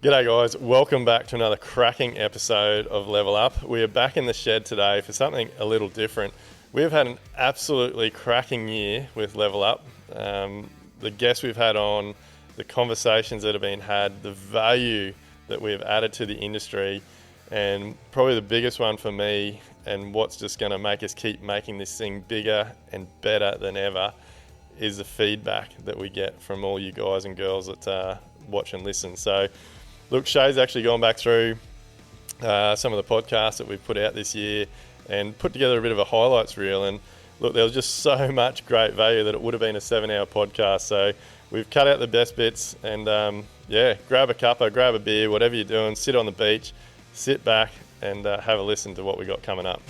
G'day guys, welcome back to another cracking episode of Level Up. We are back in the shed today for something a little different. We've had an absolutely cracking year with Level Up. The guests we've had on, the conversations that have been had, the value that we've added to the industry, and probably the biggest one for me and what's just going to make us keep making this thing bigger and better than ever is the feedback that we get from all you guys and girls that watch and listen. So look, Shay's actually gone back through some of the podcasts that we've put out this year and put together a bit of a highlights reel. And look, there was just so much great value that it would have been a 7-hour podcast. So we've cut out the best bits and grab a cuppa, grab a beer, whatever you're doing, sit on the beach, sit back and have a listen to what we got coming up.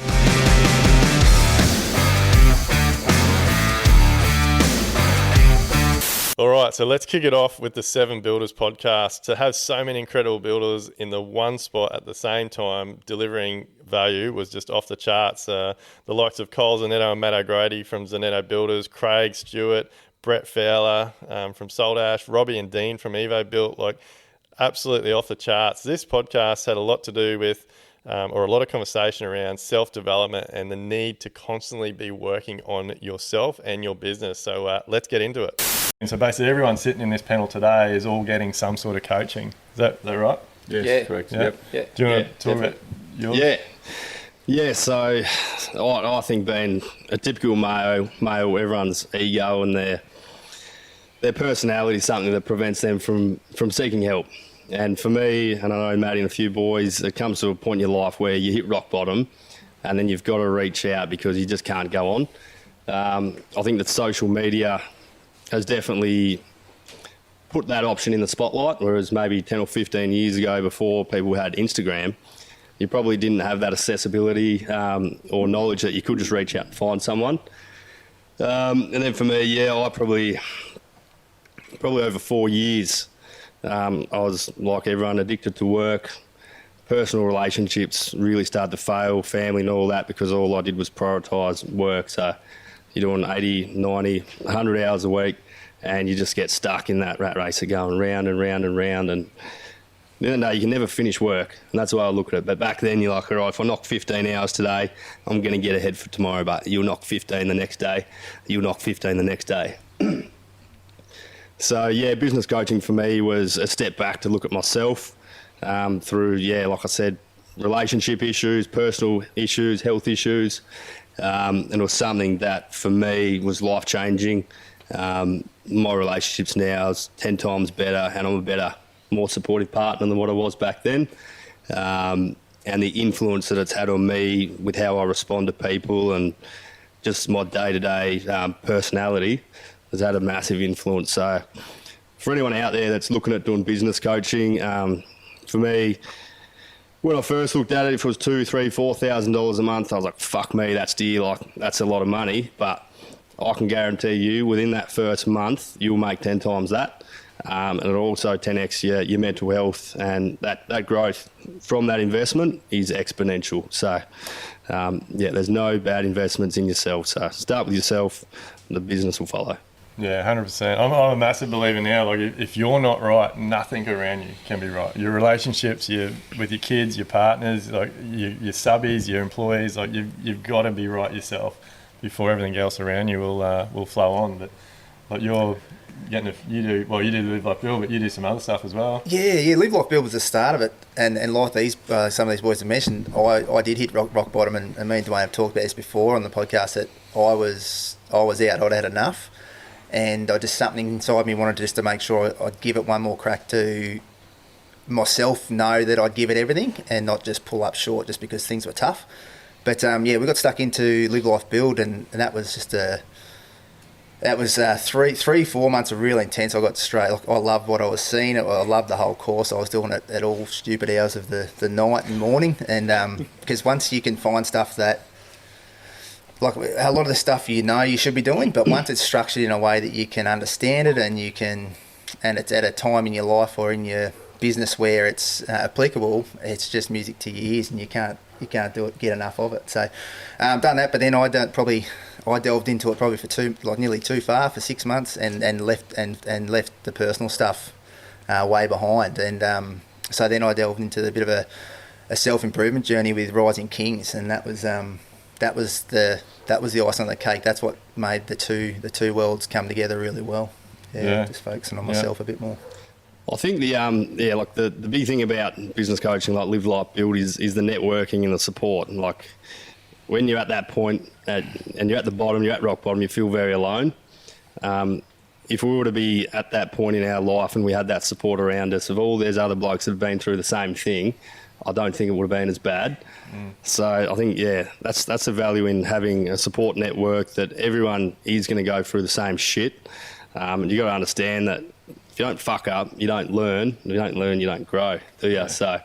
All right, so let's kick it off with the 7 Builders podcast. To have so many incredible builders in the one spot at the same time delivering value was just off the charts. The likes of Cole Zanetto and Matt O'Grady from Zanetto Builders, Craig, Stewart, Brett Fowler from Saltash, Robbie and Dean from Evo Built, like absolutely off the charts. This podcast had a lot to do with or a lot of conversation around self-development and the need to constantly be working on yourself and your business. So let's get into it. And so basically everyone sitting in this panel today is all getting some sort of coaching. Is that right? Yes, yeah. Correct. Yeah. Yep. Yeah. Do you want to talk about yours? Yeah, so I think being a typical male, everyone's ego and their personality is something that prevents them from seeking help. And for me, and I know Matty and a few boys, it comes to a point in your life where you hit rock bottom and then you've got to reach out because you just can't go on. I think that social media has definitely put that option in the spotlight, whereas maybe 10 or 15 years ago, before people had Instagram, you probably didn't have that accessibility or knowledge that you could just reach out and find someone. And then for me, I probably over 4 years, I was like everyone, addicted to work. Personal relationships really started to fail, family and all that, because all I did was prioritise work. So you're doing 80, 90, 100 hours a week and you just get stuck in that rat race of going round and round and round. And no, you can never finish work. And that's the way I look at it. But back then you're like, all right, if I knock 15 hours today, I'm going to get ahead for tomorrow. But you'll knock 15 the next day. You'll knock 15 the next day. So, business coaching for me was a step back to look at myself through, like I said, relationship issues, personal issues, health issues. And it was something that for me was life-changing. My relationships now is 10 times better and I'm a better, more supportive partner than what I was back then. And the influence that it's had on me with how I respond to people and just my day-to-day personality has had a massive influence. So for anyone out there that's looking at doing business coaching, for me, when I first looked at it, if it was $2,000, $3,000, $4,000 a month, I was like, fuck me, that's dear, like that's a lot of money. But I can guarantee you within that first month, you'll make 10 times that. And it'll also 10x your mental health, and that growth from that investment is exponential. So there's no bad investments in yourself. So start with yourself, and the business will follow. Yeah, 100%. I'm a massive believer now. Like, if you're not right, nothing around you can be right. Your relationships, with your kids, your partners, like your subbies, your employees, like you've got to be right yourself before everything else around you will flow on. But like you do Live Like Build, but you do some other stuff as well. Yeah. Live Like Build was the start of it, and like some of these boys have mentioned, I did hit rock bottom, and me and Dwayne have talked about this before on the podcast that I was out. I'd had enough. And I just, something inside me wanted just to make sure I'd give it one more crack to myself, know that I'd give it everything and not just pull up short just because things were tough. But we got stuck into Live Life Build, and that was just 3-4 months of real intense. I got straight. Like, I loved what I was seeing. I loved the whole course. I was doing it at all stupid hours of the night and morning, and because once you can find stuff that, like a lot of the stuff you should be doing, but once it's structured in a way that you can understand it and it's at a time in your life or in your business where it's applicable, it's just music to your ears, and you can't get enough of it. So done that, but then I delved into it probably for nearly too far for 6 months, and left the personal stuff way behind, and So then I delved into a bit of a self-improvement journey with Rising Kings, and that was the icing on the cake. That's what made the two worlds come together really well. Just focusing on myself a bit more. I think the big thing about business coaching, like Live Life Build, is the networking and the support. And like when you're at that point and you're at the bottom, you're at rock bottom, you feel very alone. If we were to be at that point in our life and we had that support around us of all these other blokes that have been through the same thing, I don't think it would have been as bad. So I think, that's the value in having a support network, that everyone is going to go through the same shit. And you got to understand that if you don't fuck up, you don't learn. If you don't learn, you don't grow, do you? Yeah. So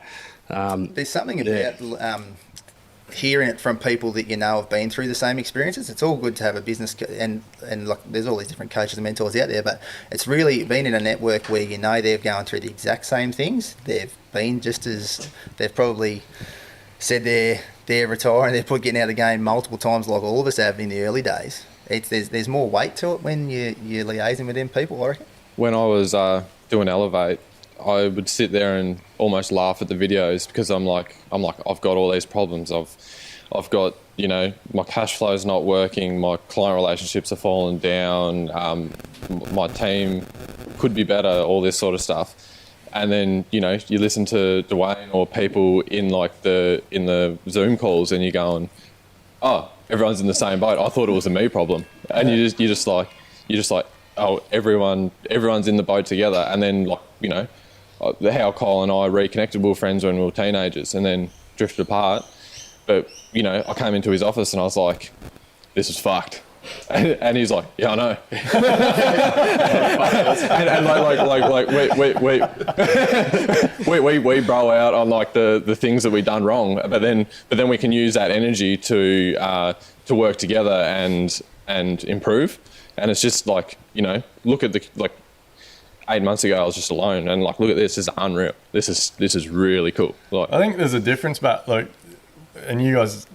there's something about hearing it from people that you know have been through the same experiences. It's all good to have a business and like there's all these different coaches and mentors out there, but it's really been in a network where you know they've gone through the exact same things. They've been they've probably said they're retiring, they're getting out of the game multiple times like all of us have in the early days. There's more weight to it when you're liaising with them people, I reckon. When I was doing Elevate, I would sit there and almost laugh at the videos because I'm like I've got all these problems. I've got, my cash flow's not working, my client relationships are falling down, my team could be better, all this sort of stuff. And then, you listen to Dwayne or people in the Zoom calls and you're going, oh, everyone's in the same boat. I thought it was a me problem. And you're just like, oh, everyone's in the boat together. And then how Kyle and I reconnected, we were friends when we were teenagers and then drifted apart. But, I came into his office and I was like, this is fucked. And he's like, yeah, I know. and we bro out on like the things that we done wrong, but then we can use that energy to work together and improve. And it's just like, look at 8 months ago I was just alone, and look at this is unreal. This is really cool. I think there's a difference, but and you guys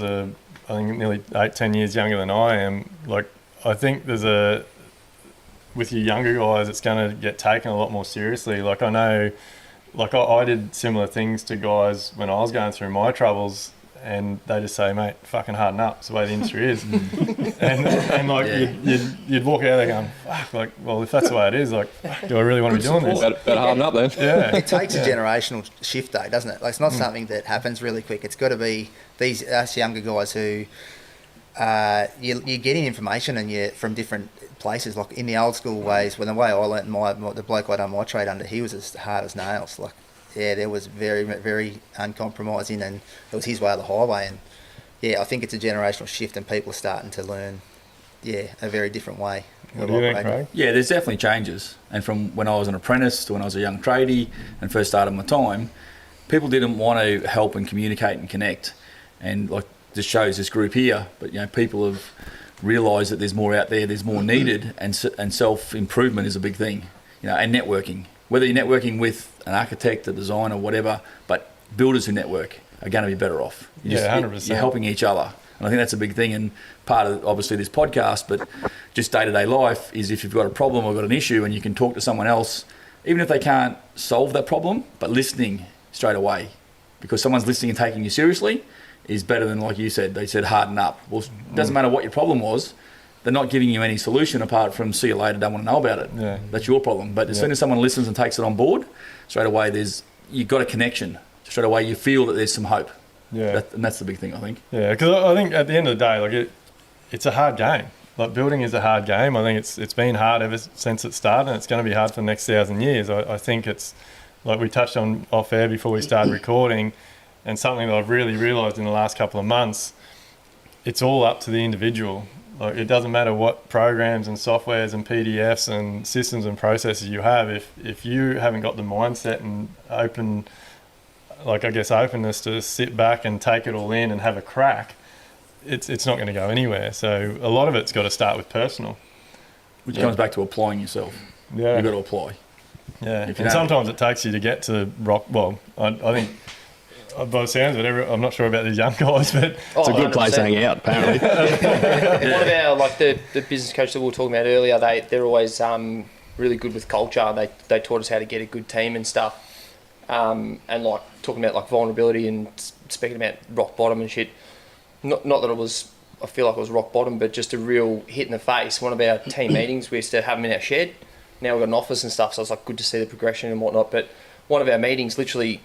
are, I think, nearly 8-10 years younger than I am. I think with your younger guys, it's going to get taken a lot more seriously. I know, I did similar things to guys when I was going through my troubles, and they just say, mate, fucking harden up. It's the way the industry is. You'd walk out there going, fuck, well, if that's the way it is, do I really want to be doing this? Better harden up then. Yeah. It takes a generational shift though, doesn't it? It's not something that happens really quick. It's got to be us younger guys who you're getting information and you're from different places. Like in the old school ways, when the way I learnt the bloke I done my trade under, he was as hard as nails. There was very, very uncompromising, and it was his way of the highway. And I think it's a generational shift, and people are starting to learn, a very different way. What do you think, Craig? Yeah, there's definitely changes. And from when I was an apprentice to when I was a young tradie and first started my time, people didn't want to help and communicate and connect. And this shows this group here, but people have realised that there's more out there, there's more needed, and self-improvement is a big thing. And networking. Whether you're networking with an architect, a designer, whatever, but builders who network are going to be better off. 100%. You're helping each other. And I think that's a big thing, and part of, obviously, this podcast, but just day-to-day life is if you've got a problem or got an issue and you can talk to someone else, even if they can't solve that problem, but listening straight away. Because someone's listening and taking you seriously is better than, like you said, they said harden up. Well, it doesn't matter what your problem was. They're not giving you any solution apart from see you later, don't want to know about it. Yeah. That's your problem. But as soon as someone listens and takes it on board, straight away you've got a connection. Straight away you feel that there's some hope. Yeah. And that's the big thing, I think. Yeah, because I think at the end of the day, it's a hard game. Building is a hard game. I think it's been hard ever since it started, and it's going to be hard for the next 1,000 years. I think it's, like we touched on off air before we started recording, and something that I've really realised in the last couple of months, it's all up to the individual. It doesn't matter what programs and softwares and PDFs and systems and processes you have. If you haven't got the mindset and openness to sit back and take it all in and have a crack, it's not going to go anywhere. So a lot of it's got to start with personal. Which comes back to applying yourself. Yeah. You've got to apply. Yeah. And sometimes it takes you to get to rock. Well, I think, by the sounds of it, I'm not sure about these young guys, but it's a good 100%. Place to hang out, apparently. One of our, the business coach that we were talking about earlier, they're always really good with culture. They taught us how to get a good team and stuff. and like talking about like vulnerability and speaking about rock bottom and shit. Not that I feel like it was rock bottom, but just a real hit in the face. One of our team meetings, we used to have them in our shed. Now we've got an office and stuff, so it's like good to see the progression and whatnot. But one of our meetings, literally,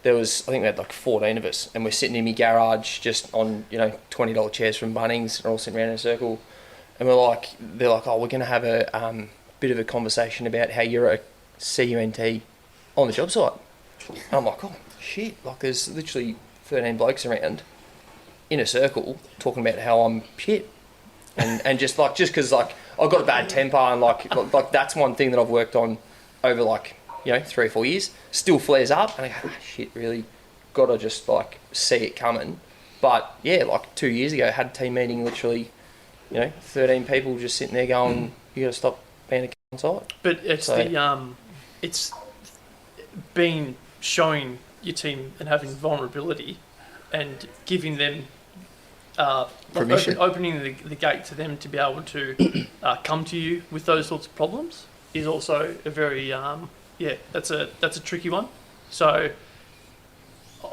I think we had like 14 of us, and we're sitting in my garage just on, $20 chairs from Bunnings, and all sitting around in a circle. And they're like, oh, we're going to have a bit of a conversation about how you're a CUNT on the job site. And I'm like, oh, shit. Like, there's literally 13 blokes around in a circle talking about how I'm shit. And just because I've got a bad temper, and like that's one thing that I've worked on over 3 or 4 years. Still flares up, and I go, oh, shit, really got to just see it coming. But yeah, 2 years ago, I had a team meeting, literally, 13 people just sitting there going, you got to stop being a on site. But it's it's been showing your team and having vulnerability and giving them opening the gate to them to be able to come to you with those sorts of problems is also a very that's a tricky one. So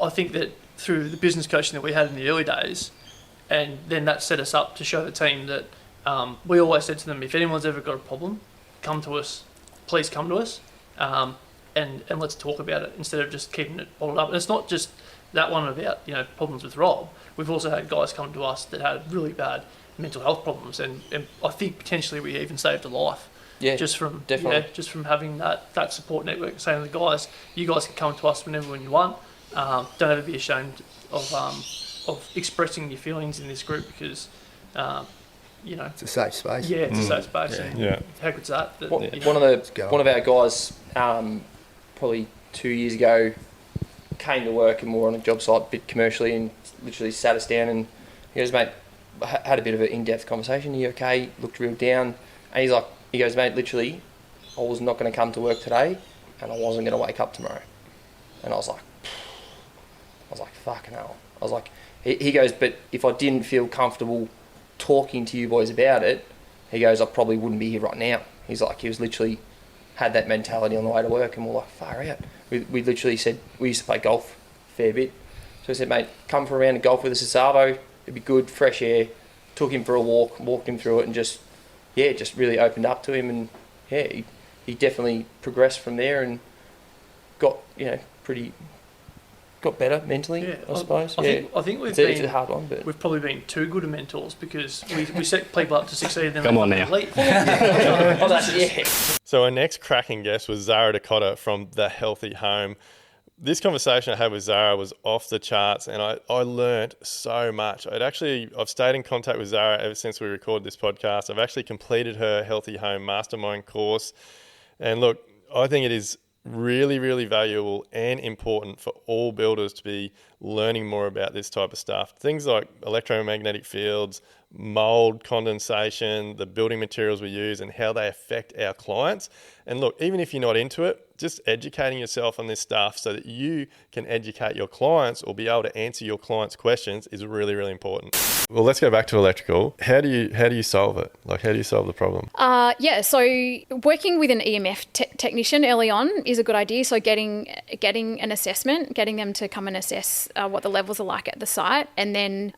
I think that through the business coaching that we had in the early days, and then that set us up to show the team that we always said to them, if anyone's ever got a problem, come to us, please come to us, and let's talk about it instead of just keeping it bottled up. And it's not just that one about problems with Rob. We've also had guys come to us that had really bad mental health problems, and I think potentially we even saved a life. Yeah, just from definitely. Just from having that support network, saying to the guys, you guys can come to us whenever when you want. Don't ever be ashamed of expressing your feelings in this group, because it's a safe space. Yeah, it's a safe space. Yeah. How good's that? One of our guys, probably 2 years ago, came to work, and we were on a job site a bit commercially, and literally sat us down, and he goes, mate, had a bit of an in-depth conversation. Are you okay? Looked real down, and he goes, mate, literally, I was not going to come to work today, and I wasn't going to wake up tomorrow. And I was like, fucking hell. I was like, he goes, but if I didn't feel comfortable talking to you boys about it, he goes, I probably wouldn't be here right now. He was literally had that mentality on the way to work, and we're like, far out. We literally said, we used to play golf a fair bit. So we said, mate, come for a round of golf with us at Savo. It'd be good, fresh air. Took him for a walk, walked him through it, and just really opened up to him. And he definitely progressed from there and got, got better mentally, I suppose. I think it's a hard one, but we've probably been too good at mentors, because we set people up to succeed. Then come on now. So our next cracking guest was Zara Dakota from The Healthy Home. This conversation I had with Zara was off the charts, and I learnt so much. I've stayed in contact with Zara ever since we recorded this podcast. I've actually completed her Healthy Home Mastermind course. And look, I think it is really, really valuable and important for all builders to be learning more about this type of stuff. Things like electromagnetic fields, mold, condensation, the building materials we use, and how they affect our clients. And look, even if you're not into it, just educating yourself on this stuff so that you can educate your clients or be able to answer your clients' questions is really, really important. Well, let's go back to electrical. How do you solve it? How do you solve the problem? So working with an EMF technician early on is a good idea. So getting an assessment, getting them to come and assess what the levels are like at the site, and then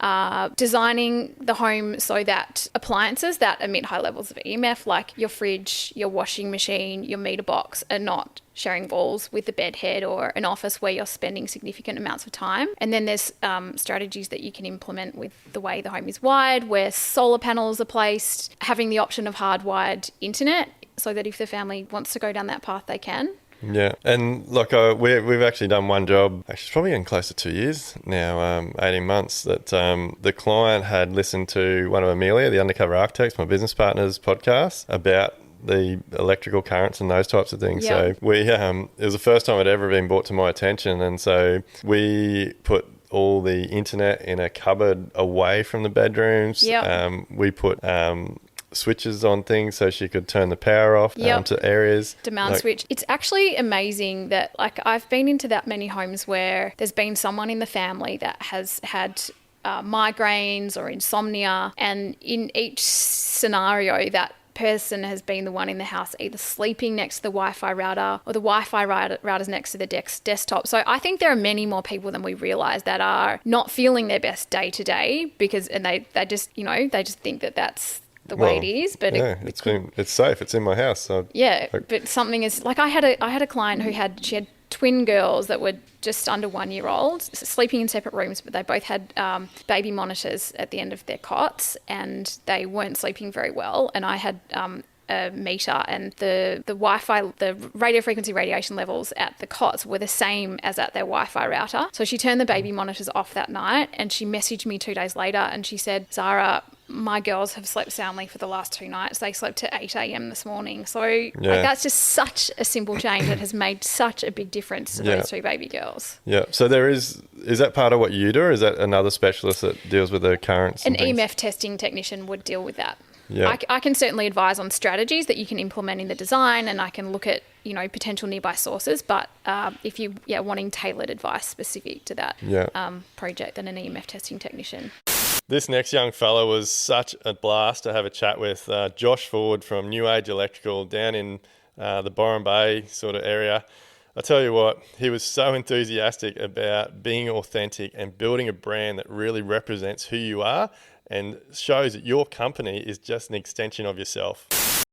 designing the home so that appliances that emit high levels of EMF, like your fridge, your washing machine, your meter box, are not sharing walls with the bed head or an office where you're spending significant amounts of time. And then there's strategies that you can implement with the way the home is wired, where solar panels are placed, having the option of hardwired internet so that if the family wants to go down that path, they can. Yeah, and look, we've actually done one job, actually it's probably getting close to 2 years now, 18 months, that the client had listened to one of Amelia, the Undercover Architects, my business partner's podcast, about the electrical currents and those types of things. Yep. So we it was the first time it ever been brought to my attention, and so we put all the internet in a cupboard away from the bedrooms. Yep. We put switches on things so she could turn the power off to areas. Demand switch. It's actually amazing that I've been into that many homes where there's been someone in the family that has had migraines or insomnia, and in each scenario that person has been the one in the house either sleeping next to the Wi-Fi router or the Wi-Fi router's next to the desktop. So I think there are many more people than we realise that are not feeling their best day to day because they just think that that's the way it is. But it's safe. It's in my house. So but something is like I had a client who had twin girls that were just under 1 year old, sleeping in separate rooms, but they both had baby monitors at the end of their cots, and they weren't sleeping very well. And I had a meter, and the Wi-Fi, the radio frequency radiation levels at the cots were the same as at their Wi-Fi router. So she turned the baby monitors off that night, and she messaged me 2 days later, and she said, Zara, my girls have slept soundly for the last 2 nights. They slept at 8 a.m. this morning. So that's just such a simple change that has made such a big difference to those 2 baby girls. Yeah. So is that part of what you do, or is that another specialist that deals with the currents? An EMF testing technician would deal with that. Yeah. I can certainly advise on strategies that you can implement in the design, and I can look at, potential nearby sources. But if you wanting tailored advice specific to that project, then an EMF testing technician. This next young fella was such a blast to have a chat with. Josh Ford from New Age Electrical down in the Byron Bay sort of area. I tell you what, he was so enthusiastic about being authentic and building a brand that really represents who you are and shows that your company is just an extension of yourself.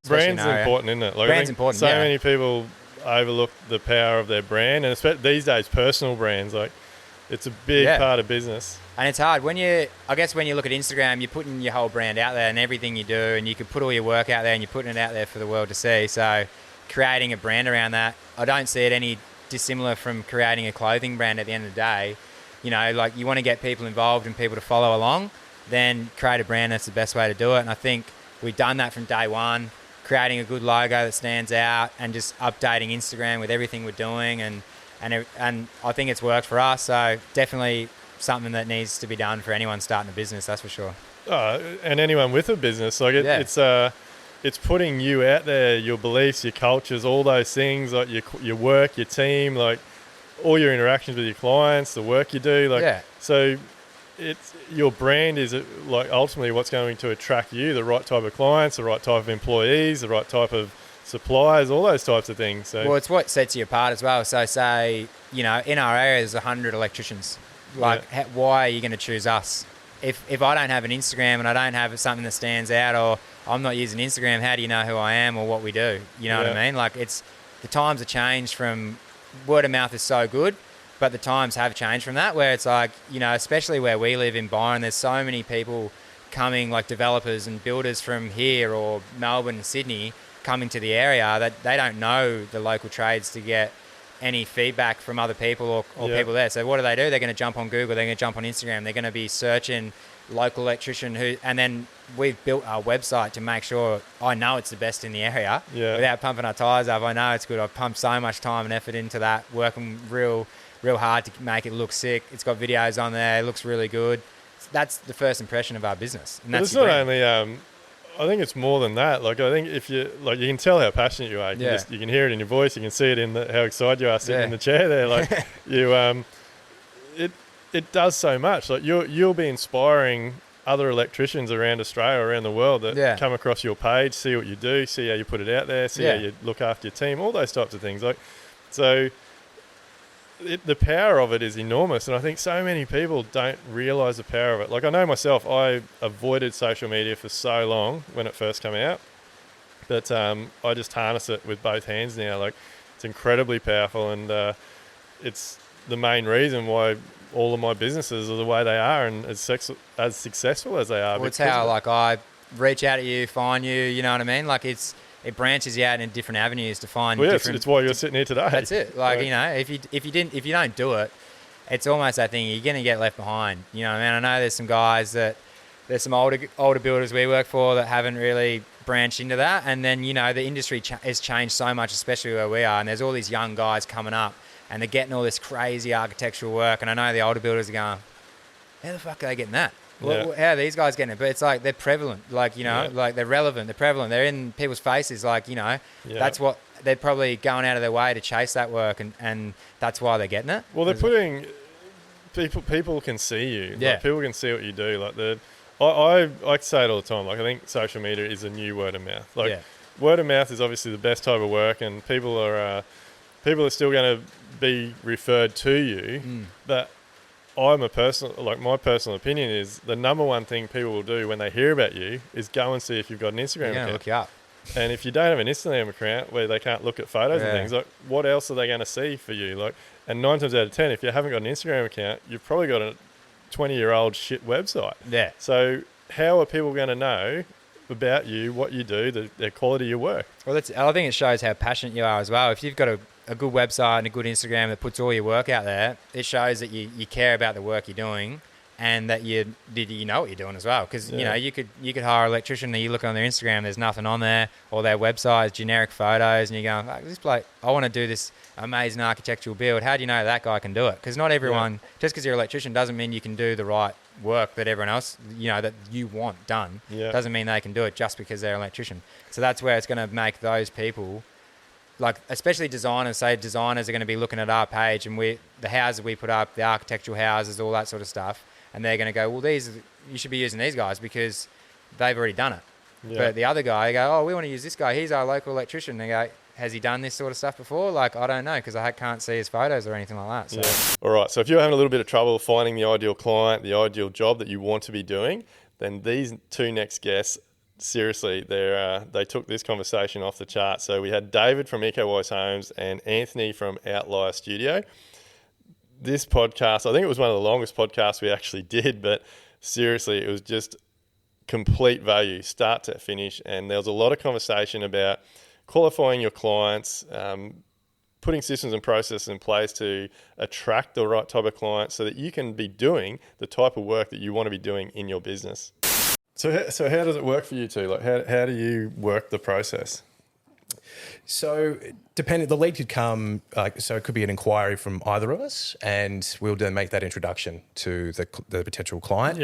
Brand's important, isn't it? Brand's important, so many people overlook the power of their brand, and especially these days, personal brands. Like, it's a big part of business. And it's hard when you look at Instagram, you're putting your whole brand out there and everything you do, and you can put all your work out there and you're putting it out there for the world to see. So creating a brand around that, I don't see it any dissimilar from creating a clothing brand at the end of the day. Like, you want to get people involved and people to follow along, then create a brand. That's the best way to do it. And I think we've done that from day one, creating a good logo that stands out and just updating Instagram with everything we're doing. And I think it's worked for us. So definitely something that needs to be done for anyone starting a business, that's for sure. And anyone with a business. Like it's putting you out there, your beliefs, your cultures, all those things, like your work, your team, like all your interactions with your clients, the work you do. So it's your brand is like ultimately what's going to attract you, the right type of clients, the right type of employees, the right type of suppliers, all those types of things. So, well, it's what sets you apart as well. So say, in our area there's 100 electricians. Why are you going to choose us? If I don't have an Instagram and I don't have something that stands out, or I'm not using Instagram, how do you know who I am or what we do? You know what I mean? Like, the times have changed from word of mouth is so good, but the times have changed from that, where it's like, especially where we live in Byron, there's so many people coming, like developers and builders from here or Melbourne and Sydney coming to the area that they don't know the local trades to get any feedback from other people or people there. So what do? They're going to jump on Google, they're going to jump on Instagram, they're going to be searching local electrician and then we've built our website to make sure I know it's the best in the area without pumping our tyres up. I know it's good. I've pumped so much time and effort into that, working real hard to make it look sick. It's got videos on there. It looks really good. That's the first impression of our business. And that's it's not only, I think it's more than that. Like, I think if you, like, you can tell how passionate you are. You can hear it in your voice. You can see it in how excited you are sitting in the chair there. Like, it does so much. Like, you'll be inspiring other electricians around Australia, around the world that come across your page, see what you do, see how you put it out there, see how you look after your team, all those types of things. Like, so the power of it is enormous, and I think so many people don't realise the power of it. Like, I know myself, I avoided social media for so long when it first came out, but I just harness it with both hands now. Like, it's incredibly powerful, and it's the main reason why all of my businesses are the way they are and as successful as they are. Well, it's how, like, I reach out at you, find you, you know what I mean? Like, it branches you out in different avenues to find different... it's why you're sitting here today. That's it. Like, if you don't do it, it's almost that thing, you're going to get left behind. You know what I mean? I know there's some guys there's some older builders we work for that haven't really branched into that. And then, the industry has changed so much, especially where we are. And there's all these young guys coming up and they're getting all this crazy architectural work. And I know the older builders are going, how the fuck are they getting that? How are these guys getting it? But it's like they're prevalent, like, like they're relevant, they're prevalent, they're in people's faces, like, that's what they're probably going out of their way to chase that work, and that's why they're getting it. Well, they're putting people can see you. Like, people can see what you do. Like, I say it all the time. Like, I think social media is a new word of mouth. Like, word of mouth is obviously the best type of work, and people are still going to be referred to you. But my personal opinion is the number one thing people will do when they hear about you is go and see if you've got an Instagram account. Look you up. And if you don't have an Instagram account where they can't look at photos and things, like, what else are they going to see for you? Like, and 9 times out of 10, if you haven't got an Instagram account, you've probably got a 20-year-old shit website. Yeah. So how are people going to know about you, what you do, the quality of your work? Well, I think it shows how passionate you are as well. If you've got a good website and a good Instagram that puts all your work out there, it shows that you care about the work you're doing and that you know what you're doing as well. Because, you know, you could hire an electrician and you look on their Instagram, there's nothing on there, or their website is generic photos, and you're going, like, this bloke, I want to do this amazing architectural build. How do you know that guy can do it? Because not everyone, just because you're an electrician doesn't mean you can do the right work that everyone else, you know, that you want done. Doesn't mean they can do it just because they're an electrician. So that's where it's going to make those people, like, especially designers, say designers are going to be looking at our page and the houses we put up, the architectural houses, all that sort of stuff, and they're going to go, well, you should be using these guys because they've already done it. But the other guy, they go, oh, we want to use this guy. He's our local electrician. They go, has he done this sort of stuff before? Like, I don't know, because I can't see his photos or anything like that. So. All right. So if you're having a little bit of trouble finding the ideal client, the ideal job that you want to be doing, then these 2 next guests, seriously, they took this conversation off the chart. So we had David from EcoWise Homes and Anthony from Outlier Studio. This podcast, I think it was one of the longest podcasts we actually did, but seriously, it was just complete value, start to finish. And there was a lot of conversation about qualifying your clients, putting systems and processes in place to attract the right type of client so that you can be doing the type of work that you want to be doing in your business. So how does it work for you two? Like, how do you work the process? So, depending, the lead could come, so it could be an inquiry from either of us, and we'll then make that introduction to the potential client.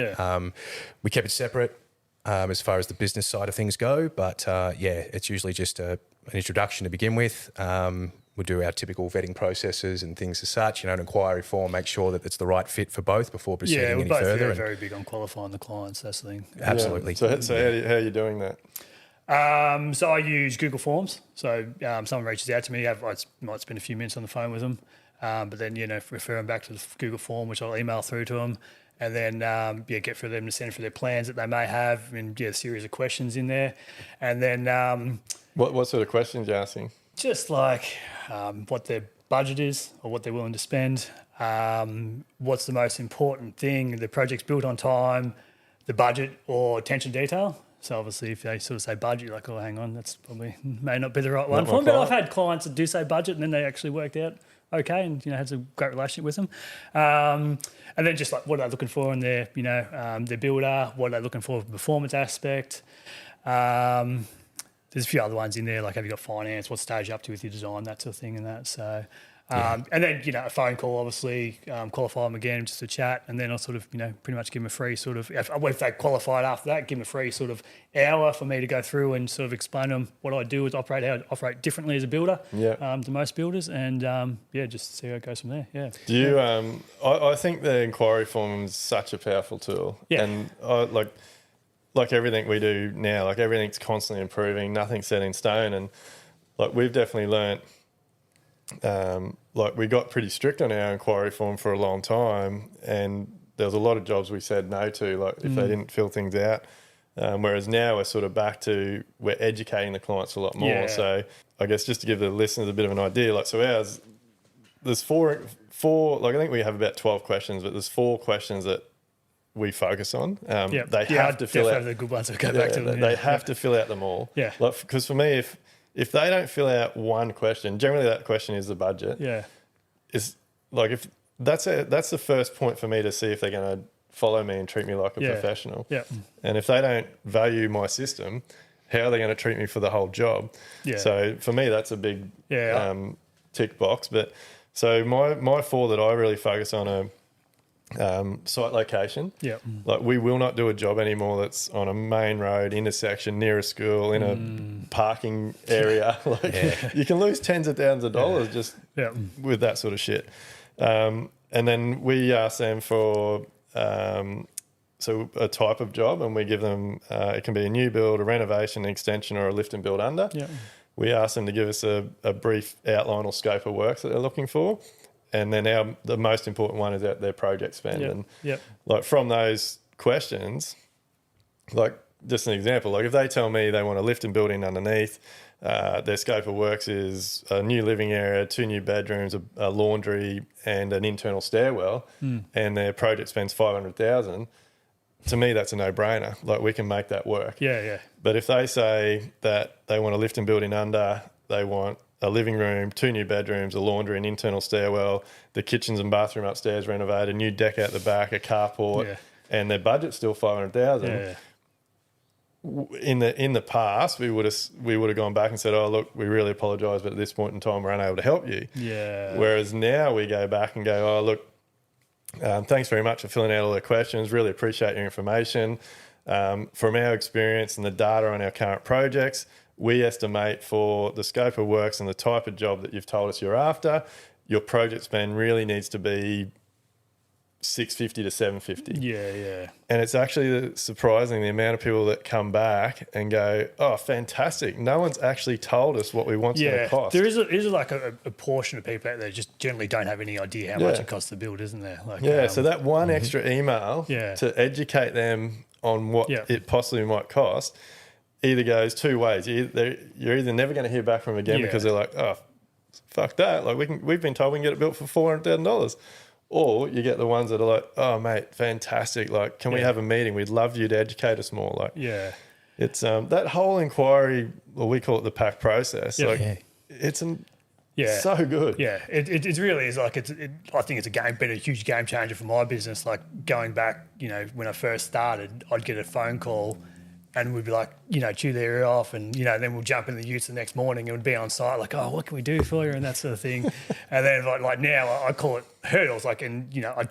We kept it separate as far as the business side of things go, but it's usually just an introduction to begin with. We'll do our typical vetting processes and things as such, an inquiry form, make sure that it's the right fit for both before proceeding any further. Yeah, we're both very big on qualifying the clients, that's the thing. Absolutely. So how are you doing that? So I use Google Forms. So someone reaches out to me, I might spend a few minutes on the phone with them, but then, refer them back to the Google form, which I'll email through to them, and then, get for them to send for their plans that they may have, and a series of questions in there. And then... What sort of questions are you asking? Just like what their budget is or what they're willing to spend, what's the most important thing, the project's built on time, the budget or attention to detail. So obviously if they sort of say budget, you're like, oh, hang on, that's probably may not be the right one for them. But I've had clients that do say budget and then they actually worked out okay and, had a great relationship with them. And then just like what are they looking for in their, their builder, what are they looking for from a performance aspect. There's a few other ones in there, like have you got finance, what stage you're up to with your design, that sort of thing and that. So, and then, a phone call, obviously, qualify them again, just a chat, and then I'll sort of, pretty much give them a free sort of, if they qualified after that, give them a free sort of hour for me to go through and sort of explain to them what I do is how I operate differently as a builder to most builders, and just see how it goes from there. Yeah. Do you, I think the inquiry form is such a powerful tool. Yeah. And like everything we do now, like everything's constantly improving, nothing's set in stone. And like we've definitely learnt, like we got pretty strict on our inquiry form for a long time, and there was a lot of jobs we said no to, like if they didn't fill things out. Whereas now we're sort of back to, we're educating the clients a lot more. Yeah. So I guess just to give the listeners a bit of an idea, like so ours, there's four, like I think we have about 12 questions, but there's 4 questions that we focus on. They have to fill out the good ones. Go back to them. They have to fill out them all. Yeah. Like, because for me, if they don't fill out one question, generally that question is the budget. Yeah. Is like if that's the first point for me to see if they're going to follow me and treat me like a professional. Yeah. And if they don't value my system, how are they going to treat me for the whole job? Yeah. So for me, that's a big tick box. But so my 4 that I really focus on are site location. Yeah. Like we will not do a job anymore that's on a main road, intersection, near a school, in a parking area. Like you can lose tens of thousands of dollars just with that sort of shit. And then we ask them for so a type of job, and we give them, it can be a new build, a renovation, an extension, or a lift and build under. Yeah. We ask them to give us a brief outline or scope of works that they're looking for. And then the most important one is their project spend. And like from those questions, like just an example, like if they tell me they want a lift and building underneath, their scope of works is a new living area, 2 new bedrooms, a laundry, and an internal stairwell, and their project spends $500,000. To me, that's a no-brainer. Like we can make that work. Yeah. But if they say that they want a lift and building under, they want a living room, 2 new bedrooms, a laundry, an internal stairwell, the kitchens and bathroom upstairs renovated, a new deck out the back, a carport, and their budget's still $500,000. Yeah. In the past, we would have gone back and said, "Oh, look, we really apologise, but at this point in time, we're unable to help you." Yeah. Whereas now we go back and go, "Oh, look, thanks very much for filling out all the questions. Really appreciate your information. From our experience and the data on our current projects, we estimate for the scope of works and the type of job that you've told us you're after, your project spend really needs to be $650 to $750. Yeah. And it's actually surprising the amount of people that come back and go, "Oh, fantastic! No one's actually told us what we want it's going to cost." There is like a portion of people out there just generally don't have any idea how much it costs to build, isn't there? Like, so that one extra email to educate them on what it possibly might cost either goes two ways. You're either never going to hear back from them again because they're like, "Oh, fuck that! Like we've been told we can get it built for $400,000. Or you get the ones that are like, "Oh, mate, fantastic! Like, can we have a meeting? We'd love you to educate us more." Like, it's that whole inquiry, well, we call it the PAC process. It's so good. Yeah, it really is. Like, I think it's been a huge game changer for my business. Like going back, when I first started, I'd get a phone call. And we'd be like, chew their ear off, and then we'll jump in the utes the next morning and we'd be on site like, "Oh, what can we do for you?" and that sort of thing. And then like now I call it hurdles. Like, and I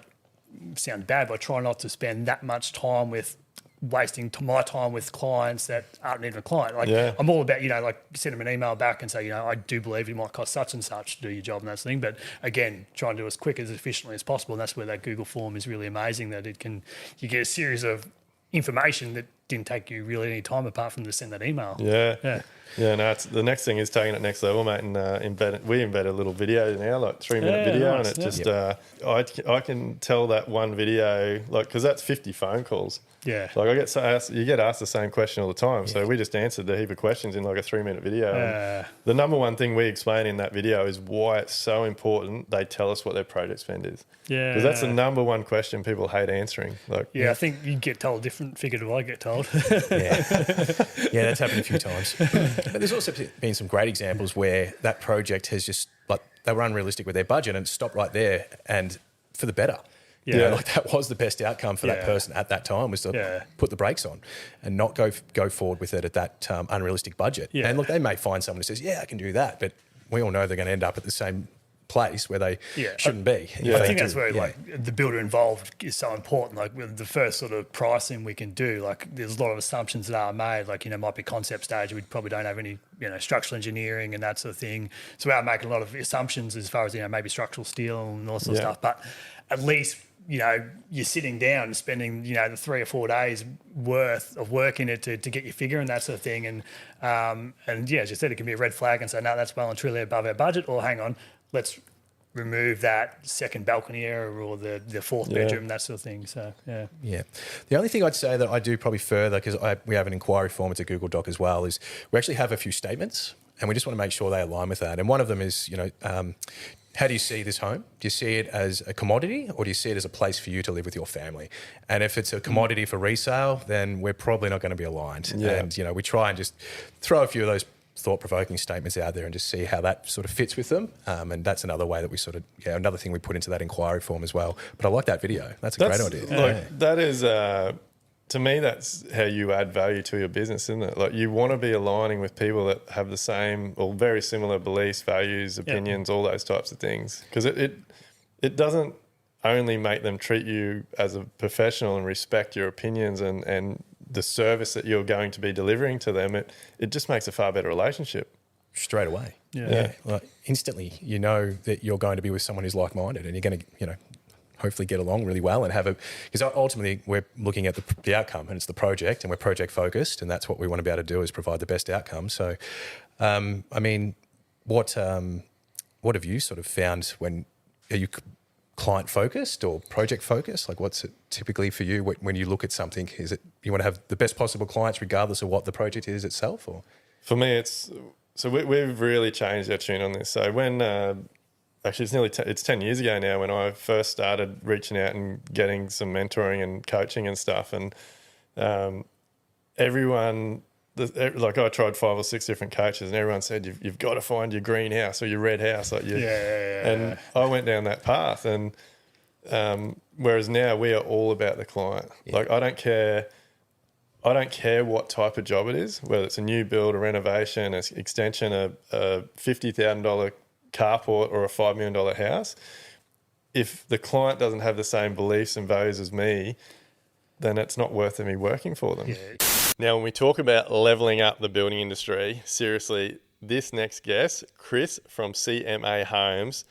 sound bad, but I try not to spend that much time with wasting my time with clients that aren't even a client. Like I'm all about like send them an email back and say, I do believe it might cost such and such to do your job and that sort of thing. But again, try and do it as quick as efficiently as possible. And that's where that Google form is really amazing. That you get a series of information that didn't take you really any time apart from to send that email. No, the next thing is taking it next level, mate, and we embed a little video now, like 3-minute video, nice. and it just I can tell that one video, like, because that's 50 phone calls. Yeah. Like you get asked the same question all the time. So we just answered a heap of questions in like a 3-minute video. And the number one thing we explain in that video is why it's so important they tell us what their project spend is. Yeah. Because that's the number one question people hate answering. Like, I think you get told a different figure to I get told. That's happened a few times. But there's also been some great examples where that project has just, like, they were unrealistic with their budget and stopped right there and for the better. Like that was the best outcome for that person at that time, was to put the brakes on and not go forward with it at that unrealistic budget. And look, they may find someone who says, "Yeah, I can do that," but we all know they're going to end up at the same place where they shouldn't be. I think that's where like the builder involved is so important. Like with the first sort of pricing we can do, like there's a lot of assumptions that are made. Like might be concept stage. We probably don't have any structural engineering and that sort of thing. So we're making a lot of assumptions as far as maybe structural steel and all sorts of stuff. But at least you're sitting down and spending, the 3 or 4 days worth of work in it to get your figure and that sort of thing. And as you said, it can be a red flag and say, "No, that's well and truly above our budget," or "Hang on, let's remove that second balcony area or the fourth bedroom," that sort of thing. So, The only thing I'd say that I do probably further, because we have an inquiry form, it's a Google Doc as well, is we actually have a few statements and we just want to make sure they align with that. And one of them is, how do you see this home? Do you see it as a commodity, or do you see it as a place for you to live with your family? And if it's a commodity for resale, then we're probably not going to be aligned. And, we try and just throw a few of those thought-provoking statements out there and just see how that sort of fits with them. And that's another way that we sort of, another thing we put into that inquiry form as well. But I like that video. That's a great idea. That is... to me, that's how you add value to your business, isn't it? Like, you want to be aligning with people that have the same or very similar beliefs, values, opinions, all those types of things. Because it doesn't only make them treat you as a professional and respect your opinions and the service that you're going to be delivering to them. It just makes a far better relationship. Straight away. Yeah. Like, instantly, that you're going to be with someone who's like-minded and you're going to, hopefully get along really well and because ultimately we're looking at the outcome, and it's the project, and we're project focused, and that's what we want to be able to do, is provide the best outcome. So, I mean, what have you sort of found are you client focused or project focused? Like, what's it typically for you when you look at something? Is it you want to have the best possible clients regardless of what the project is itself, or? For me, we've really changed our tune on this. So when actually it's 10 years ago now when I first started reaching out and getting some mentoring and coaching and stuff, and everyone, like I tried 5 or 6 different coaches, and everyone said you've got to find your green house or your red house, like and I went down that path, and whereas now we are all about the client. Like I don't care what type of job it is, whether it's a new build, a renovation, an extension, a $50,000 carport or a $5 million house. If the client doesn't have the same beliefs and values as me, then it's not worth me working for them. Now, when we talk about leveling up the building industry, seriously, this next guest, Chris from CMA Homes,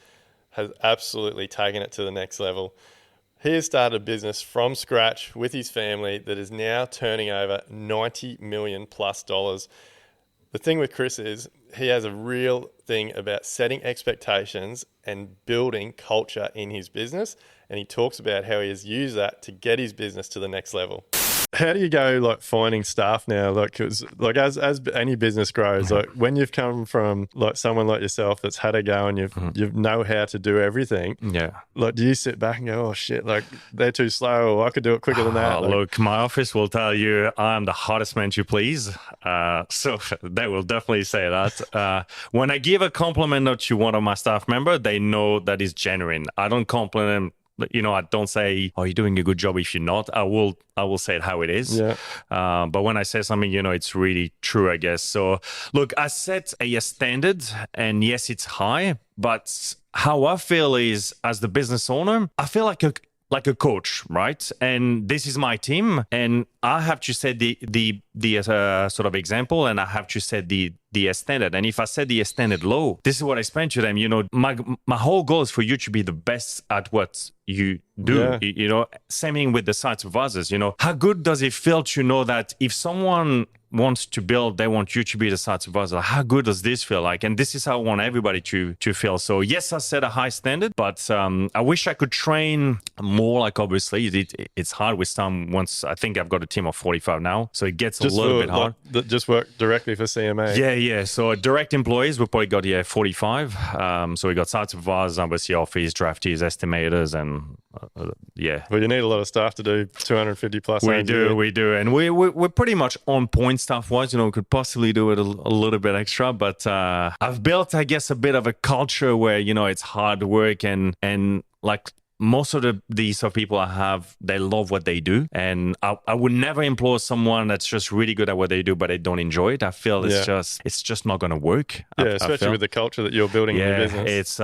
has absolutely taken it to the next level. He has started a business from scratch with his family that is now turning over $90 million plus. The thing with Chris is he has a real thing about setting expectations and building culture in his business, and he talks about how he has used that to get his business to the next level. How do you go like finding staff now? Like, 'cause, like as any business grows, like when you've come from like someone like yourself that's had a go and you know how to do everything. Yeah. Like, do you sit back and go, oh shit, like they're too slow, or I could do it quicker than that? Like, look, my office will tell you I'm the hottest man to please. So they will definitely say that. When I give a compliment to one of my staff members, they know that is genuine. I don't compliment them. You know, I don't say, oh, you're doing a good job if you're not. I will say it how it is. Yeah. But when I say something, you know, it's really true, I guess. So, look, I set a standard, and yes, it's high. But how I feel is, as the business owner, I feel like a coach, right? And this is my team, and I have to set the sort of example, and I have to set the standard. And if I set the standard low, this is what I explain to them. You know, my whole goal is for you to be the best at what you do. Yeah. You know, same thing with the site supervisors. You know, how good does it feel to know that if someone wants to build, they want you to be the site supervisor? How good does this feel like? And this is how I want everybody to feel. So yes, I set a high standard, but I wish I could train more. Like, obviously it's hard with some. Once I think I've got a team of 45 now, so it gets a little bit hard. That just work directly for CMA. Yeah. So direct employees, we've probably got 45. So we got site supervisors, obviously office draftees, estimators, and Well, you need a lot of staff to do 250 plus. We do, and we're pretty much on point stuff wise. You know, we could possibly do it a little bit extra, but I've built, I guess, a bit of a culture where, you know, it's hard work, and like most of these people I have, they love what they do, and I would never employ someone that's just really good at what they do but they don't enjoy it. I feel it's just not going to work. Especially with the culture that you're building in your business.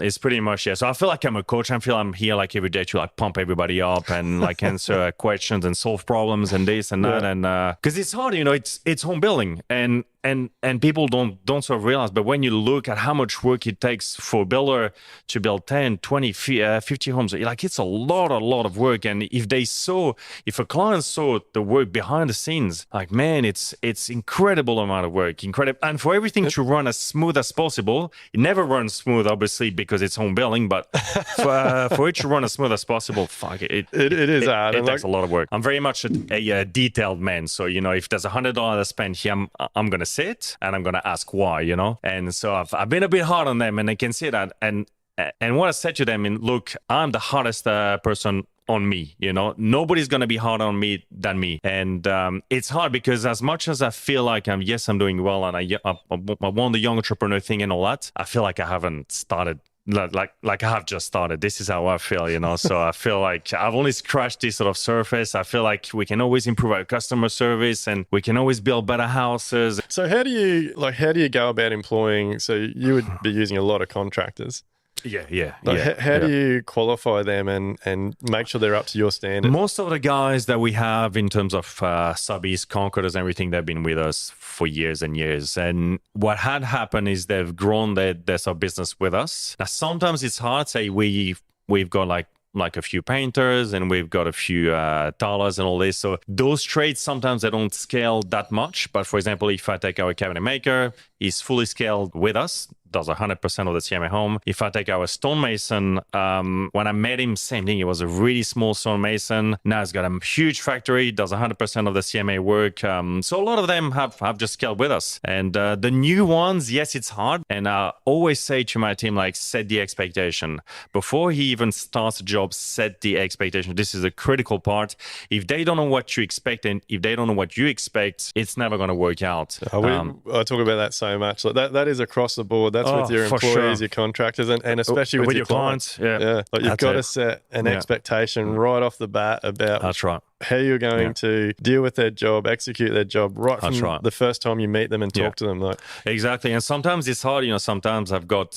It's pretty much So I feel like I'm a coach. I feel I'm here like every day to like pump everybody up and like answer questions and solve problems and this and that, and because it's hard, you know, it's home building, and people don't sort of realize, but when you look at how much work it takes for a builder to build 10, 20, 50 homes, like it's a lot of work. And if a client saw the work behind the scenes, like, man, it's incredible amount of work, incredible. And for everything to run as smooth as possible, it never runs smooth, obviously, because it's home building, but for it to run as smooth as possible, it is hard. It takes a lot of work. I'm very much a detailed man. So, you know, if there's $100 to spend here, I'm going to sit and I'm going to ask why, you know? And so I've been a bit hard on them, and they can see that. And what I said to them, look, I'm the hardest person on me, you know? Nobody's going to be harder on me than me. And it's hard because as much as I feel like I'm doing well, and I want the young entrepreneur thing and all that, I feel like I haven't started. Like I have just started. This is how I feel, you know. So I feel like I've only scratched this sort of surface. I feel like we can always improve our customer service, and we can always build better houses. So how do you go about employing? So you would be using a lot of contractors. How do you qualify them and make sure they're up to your standard? Most of the guys that we have in terms of subbies, conquerors, everything, they've been with us for years and years. And what had happened is they've grown their sub business with us. Now, sometimes it's hard. Say we've got like like a few painters and we've got a few tilers and all this. So those trades, sometimes they don't scale that much. But for example, if I take our cabinet maker, he's fully scaled with us, does 100% of the CMA home. If I take our stonemason, when I met him, same thing. He was a really small stonemason. Now he's got a huge factory, does 100% of the CMA work. So a lot of them have just scaled with us. And the new ones, yes, it's hard. And I always say to my team, like, set the expectation. Before he even starts a job, set the expectation. This is a critical part. If they don't know what you expect and if they don't know what you expect, it's never going to work out. I talk about that so much. Like that is across the board. That's with your employees, your contractors, and especially with your clients. Yeah. Like you've got to set an expectation right off the bat about how you're going to deal with their job, execute their job from the first time you meet them and talk to them. Like exactly. And sometimes it's hard. Sometimes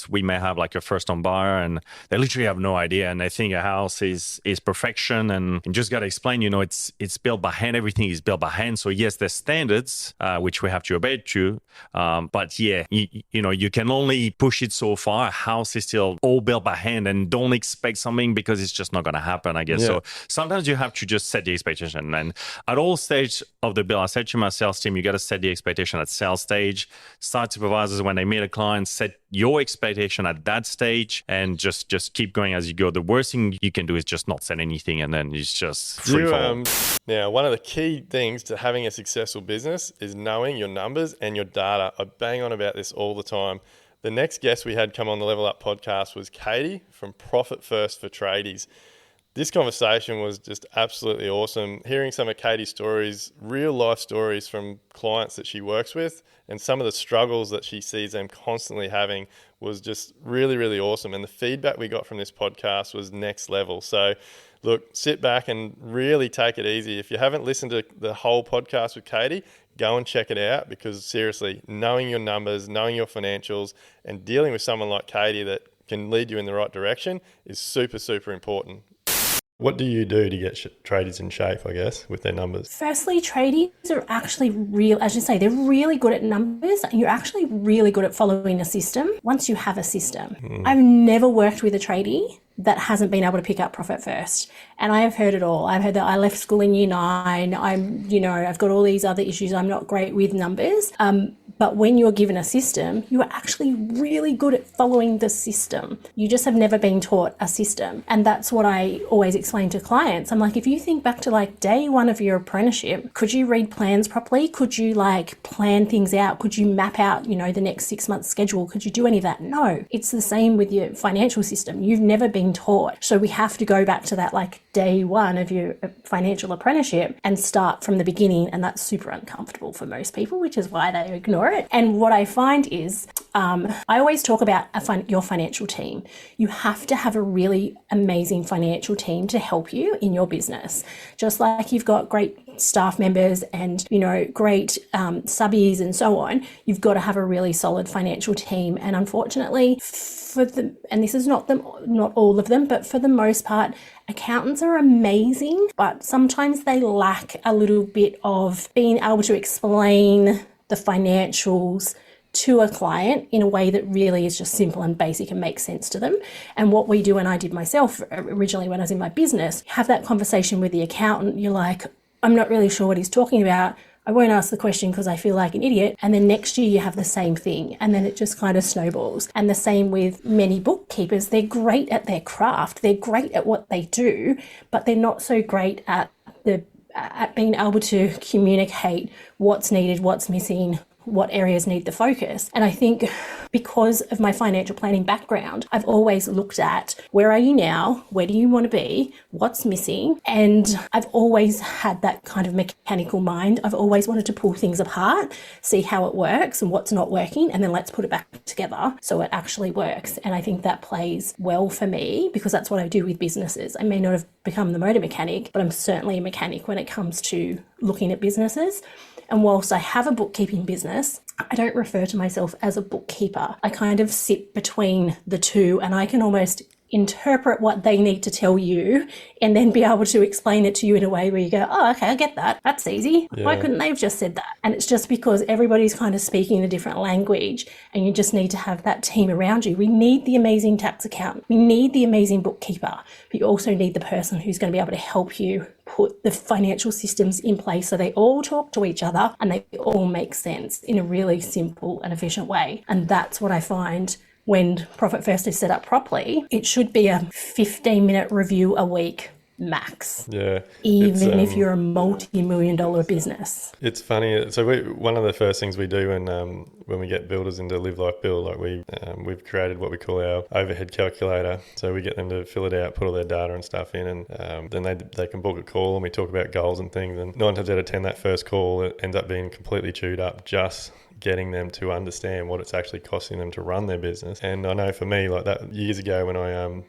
we may have like a first-time buyer and they literally have no idea and they think a house is perfection, and you just got to explain, it's built by hand. Everything is built by hand. So yes, there's standards which we have to obey to. But yeah, you can only push it so far. A house is still all built by hand, and don't expect something because it's just not going to happen, I guess. So sometimes you have to just set the expectation. And at all stages of the build, I said to my sales team, you got to set the expectation at sales stage. Site supervisors, when they meet a client, set your expectation at that stage and just keep going as you go. The worst thing you can do is just not set anything, and then it's just free fall. Now, one of the key things to having a successful business is knowing your numbers and your data. I bang on about this all the time. The next guest we had come on the Level Up podcast was Katie from Profit First for Tradies. This conversation was just absolutely awesome. Hearing some of Katie's stories, real life stories from clients that she works with, and some of the struggles that she sees them constantly having was just really, really awesome. And the feedback we got from this podcast was next level. So look, sit back and really take it easy. If you haven't listened to the whole podcast with Katie, go and check it out, because seriously, knowing your numbers, knowing your financials, and dealing with someone like Katie that can lead you in the right direction is super, super important. What do you do to get tradies in shape, I guess, with their numbers? Firstly, tradies are actually as you say, they're really good at numbers, and you're actually really good at following a system once you have a system. I've never worked with a tradie that hasn't been able to pick up Profit First. And I have heard it all. I've heard that I left school in year 9. I've got all these other issues. I'm not great with numbers. But when you're given a system, you are actually really good at following the system. You just have never been taught a system. And that's what I always explain to clients. I'm like, if you think back to like day 1 of your apprenticeship, could you read plans properly? Could you like plan things out? Could you map out, the next 6 months schedule? Could you do any of that? No. It's the same with your financial system. You've never been taught. So we have to go back to that like day 1 of your financial apprenticeship and start from the beginning. And that's super uncomfortable for most people, which is why they ignore it. And what I find is, I always talk about your financial team. You have to have a really amazing financial team to help you in your business. Just like you've got great staff members and, great subbies and so on, you've got to have a really solid financial team. And unfortunately, and this is not all of them, but for the most part, accountants are amazing, but sometimes they lack a little bit of being able to explain the financials to a client in a way that really is just simple and basic and makes sense to them. And what we do, and I did myself originally when I was in my business, have that conversation with the accountant. You're like, I'm not really sure what he's talking about. I won't ask the question because I feel like an idiot. And then next year you have the same thing, and then it just kind of snowballs. And the same with many bookkeepers. They're great at their craft. They're great at what they do, but they're not so great at being able to communicate what's needed, what's missing, what areas need the focus. And I think because of my financial planning background, I've always looked at where are you now? Where do you want to be? What's missing? And I've always had that kind of mechanical mind. I've always wanted to pull things apart, see how it works and what's not working, and then let's put it back together so it actually works. And I think that plays well for me because that's what I do with businesses. I may not have become the motor mechanic, but I'm certainly a mechanic when it comes to looking at businesses. And whilst I have a bookkeeping business, I don't refer to myself as a bookkeeper. I kind of sit between the two, and I can almost interpret what they need to tell you and then be able to explain it to you in a way where you go, oh, okay, I get that. That's easy. Yeah. Why couldn't they have just said that? And it's just because everybody's kind of speaking a different language, and you just need to have that team around you. We need the amazing tax accountant. We need the amazing bookkeeper, but you also need the person who's going to be able to help you put the financial systems in place so they all talk to each other and they all make sense in a really simple and efficient way. And that's what I find when Profit First is set up properly. It should be a 15-minute review a week max. Yeah. Even if you're a multi-million-dollar business. It's funny. So one of the first things we do when we get builders into Live Life Build, like we've created what we call our overhead calculator. So we get them to fill it out, put all their data and stuff in, and then they can book a call and we talk about goals and things. And 9 times out of 10, that first call, it ends up being completely chewed up just getting them to understand what it's actually costing them to run their business. And I know for me, like that years ago when I